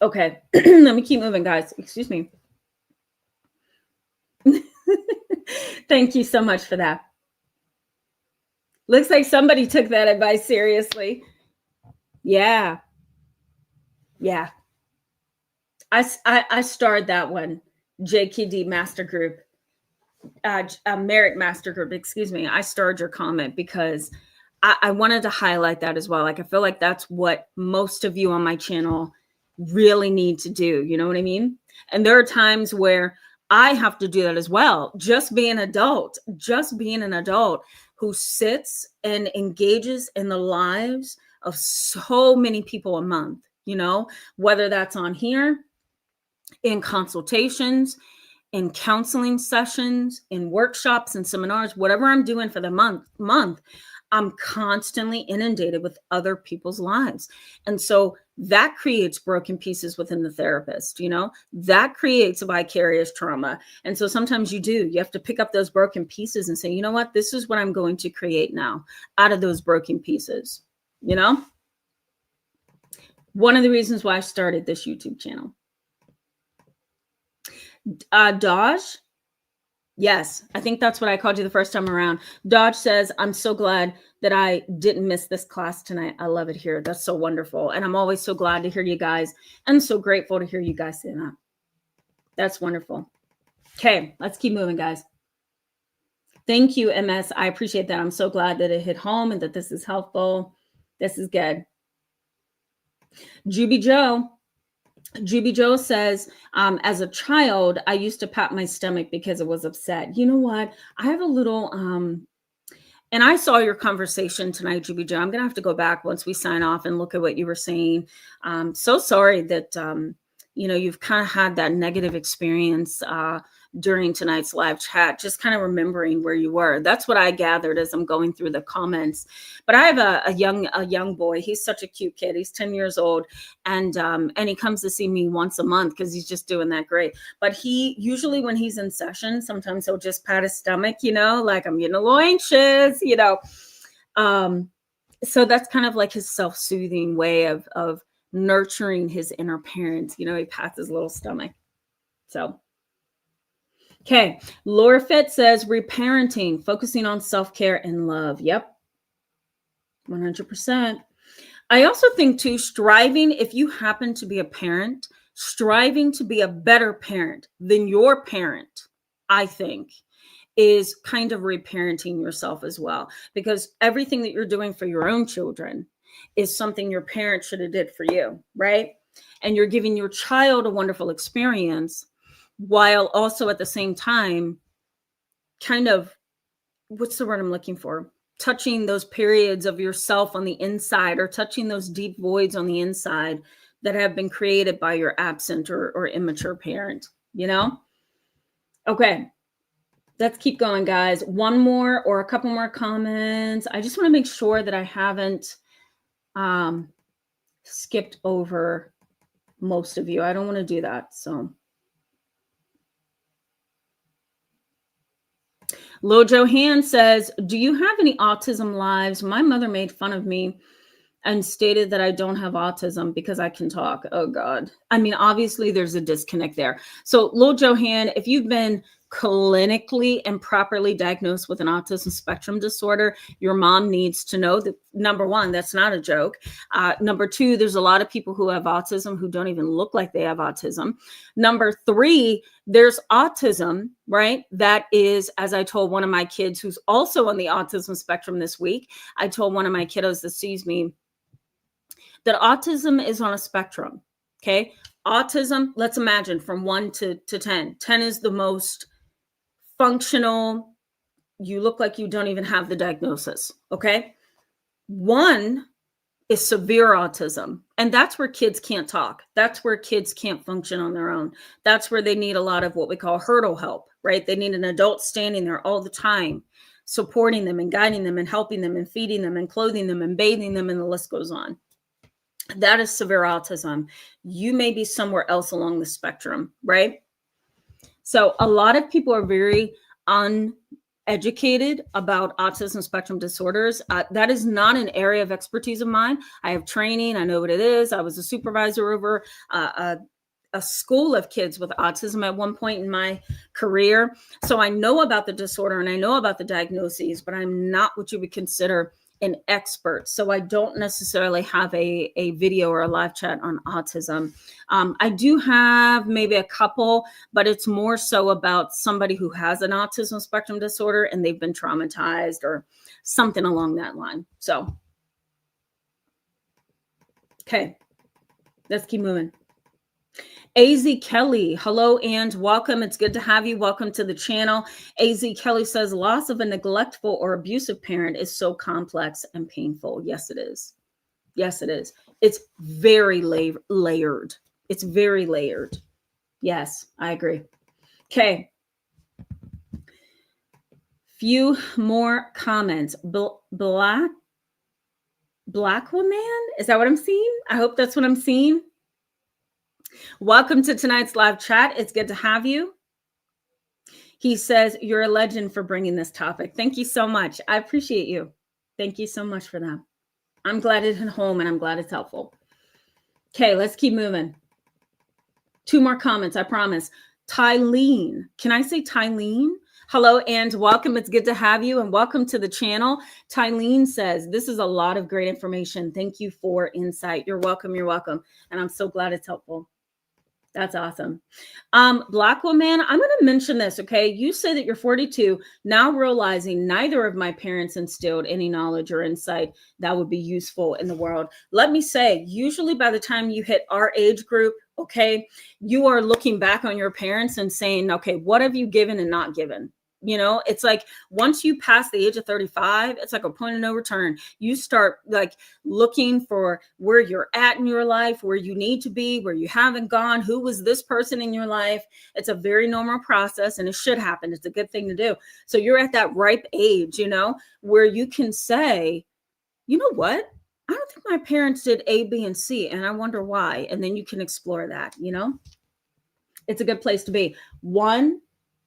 Okay, let me keep moving, guys. Excuse me. Thank you so much for that. Looks like somebody took that advice seriously. Yeah. Yeah. I starred that one. JKD Master Group, Merit Master Group, excuse me. I starred your comment because I wanted to highlight that as well. Like, I feel like that's what most of you on my channel really need to do. You know what I mean? And there are times where I have to do that as well. Just being an adult who sits and engages in the lives of so many people a month, you know, whether that's on here, in consultations, in counseling sessions, in workshops and seminars, whatever I'm doing for the month, I'm constantly inundated with other people's lives. And so that creates broken pieces within the therapist, you know, that creates a vicarious trauma. And so sometimes you have to pick up those broken pieces and say, you know what, this is what I'm going to create now out of those broken pieces, you know? One of the reasons why I started this YouTube channel. Dodge. Yes, I think that's what I called you the first time around. Dodge says, I'm so glad that I didn't miss this class tonight. I love it here. That's so wonderful. And I'm always so glad to hear you guys and so grateful to hear you guys say that. That's wonderful. Okay, let's keep moving, guys. Thank you, MS. I appreciate that. I'm so glad that it hit home and that this is helpful. This is good. Juby Joe says, as a child, I used to pat my stomach because it was upset. You know what? I have a little, and I saw your conversation tonight, Juby Joe. I'm going to have to go back once we sign off and look at what you were saying. So sorry that, you know, you've kind of had that negative experience during tonight's live chat, just kind of remembering where you were. That's what I gathered as I'm going through the comments. But I have a young boy. He's such a cute kid. He's 10 years old, and he comes to see me once a month because he's just doing that great. But he usually, when he's in session, sometimes he'll just pat his stomach, you know, like I'm getting a little anxious, you know. So that's kind of like his self-soothing way of nurturing his inner parent. You know, he pats his little stomach. So. Okay, Laura Fitz says reparenting, focusing on self-care and love. Yep, 100%. I also think too, striving, if you happen to be a parent, striving to be a better parent than your parent, I think, is kind of reparenting yourself as well. Because everything that you're doing for your own children is something your parents should have did for you, right? And you're giving your child a wonderful experience, while also at the same time, kind of, what's the word I'm looking for? Touching those periods of yourself on the inside, or touching those deep voids on the inside that have been created by your absent or immature parent, you know? Okay, let's keep going, guys. One more or a couple more comments. I just want to make sure that I haven't skipped over most of you. I don't want to do that, so. Lo Johan says, do you have any autism lives? My mother made fun of me and stated that I don't have autism because I can talk. Oh God. I mean, obviously there's a disconnect there. So Lo Johan, if you've been clinically and properly diagnosed with an autism spectrum disorder, your mom needs to know that, number one, that's not a joke. Number two, there's a lot of people who have autism who don't even look like they have autism. Number three, there's autism, right? That is, as I told one of my kids who's also on the autism spectrum this week, I told one of my kiddos that sees me that autism is on a spectrum, okay? Autism, let's imagine from 1 to 10. 10 is the most functional. You look like you don't even have the diagnosis, okay? 1 is severe autism, and that's where kids can't talk. That's where kids can't function on their own. That's where they need a lot of what we call hurdle help, right? They need an adult standing there all the time, supporting them and guiding them and helping them and feeding them and clothing them and bathing them, and the list goes on. That is severe autism. You may be somewhere else along the spectrum, right? So a lot of people are very uneducated about autism spectrum disorders. That is not an area of expertise of mine. I have training. I know what it is. I was a supervisor over a school of kids with autism at one point in my career. So I know about the disorder and I know about the diagnoses, but I'm not what you would consider an expert. So I don't necessarily have a video or a live chat on autism. I do have maybe a couple, but it's more so about somebody who has an autism spectrum disorder and they've been traumatized or something along that line. So, okay, let's keep moving. AZ Kelly, hello and welcome. It's good to have you. Welcome to the channel. AZ Kelly says, loss of a neglectful or abusive parent is so complex and painful. Yes, it is. Yes, it is. It's very layered. It's very layered. Yes, I agree. Okay. Few more comments. Black woman? Is that what I'm seeing? I hope that's what I'm seeing. Welcome to tonight's live chat. It's good to have you. He says, you're a legend for bringing this topic. Thank you so much. I appreciate you. Thank you so much for that. I'm glad it hit home and I'm glad it's helpful. Okay, let's keep moving. 2 more comments, I promise. Tylene. Can I say Tylene? Hello and welcome. It's good to have you and welcome to the channel. Tylene says, this is a lot of great information. Thank you for insight. You're welcome. You're welcome. And I'm so glad it's helpful. That's awesome. Black woman, I'm going to mention this, okay? You say that you're 42, now realizing neither of my parents instilled any knowledge or insight that would be useful in the world. Let me say, usually by the time you hit our age group, okay, you are looking back on your parents and saying, okay, what have you given and not given? You know, it's like once you pass the age of 35, it's like a point of no return. You start like looking for where you're at in your life, where you need to be, where you haven't gone, who was this person in your life. It's a very normal process and it should happen. It's a good thing to do. So you're at that ripe age, you know, where you can say, you know what? I don't think my parents did A, B, and C, and I wonder why. And then you can explore that, you know, it's a good place to be. One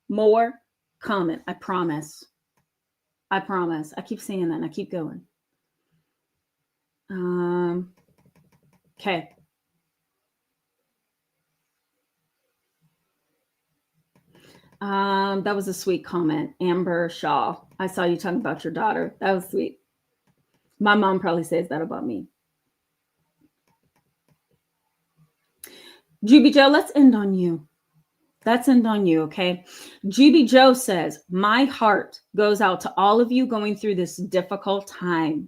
more comment. I promise. I promise. I keep saying that and I keep going. Okay. That was a sweet comment. Amber Shaw. I saw you talking about your daughter. That was sweet. My mom probably says that about me. GB Joe, let's end on you. Let's end on you, okay? GB Joe says, my heart goes out to all of you going through this difficult time.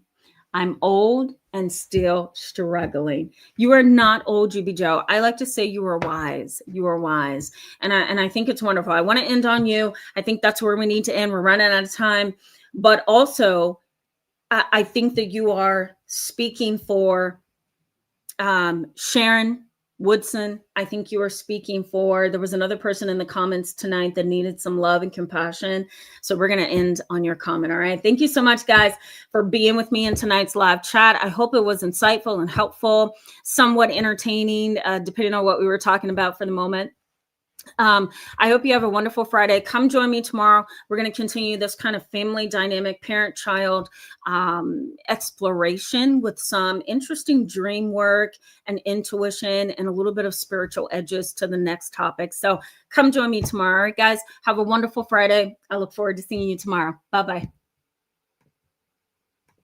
I'm old and still struggling. You are not old, GB Joe. I like to say you are wise. You are wise. And I think it's wonderful. I want to end on you. I think that's where we need to end. We're running out of time. But also, I think that you are speaking for Sharon Woodson. I think you are speaking for, there was another person in the comments tonight that needed some love and compassion. So we're going to end on your comment. All right. Thank you so much, guys, for being with me in tonight's live chat. I hope it was insightful and helpful, somewhat entertaining, depending on what we were talking about for the moment. I hope you have a wonderful Friday. Come join me tomorrow. We're going to continue this kind of family dynamic, parent-child exploration with some interesting dream work and intuition and a little bit of spiritual edges to the next topic. So come join me tomorrow. All right, guys, have a wonderful Friday. I look forward to seeing you tomorrow. Bye-bye.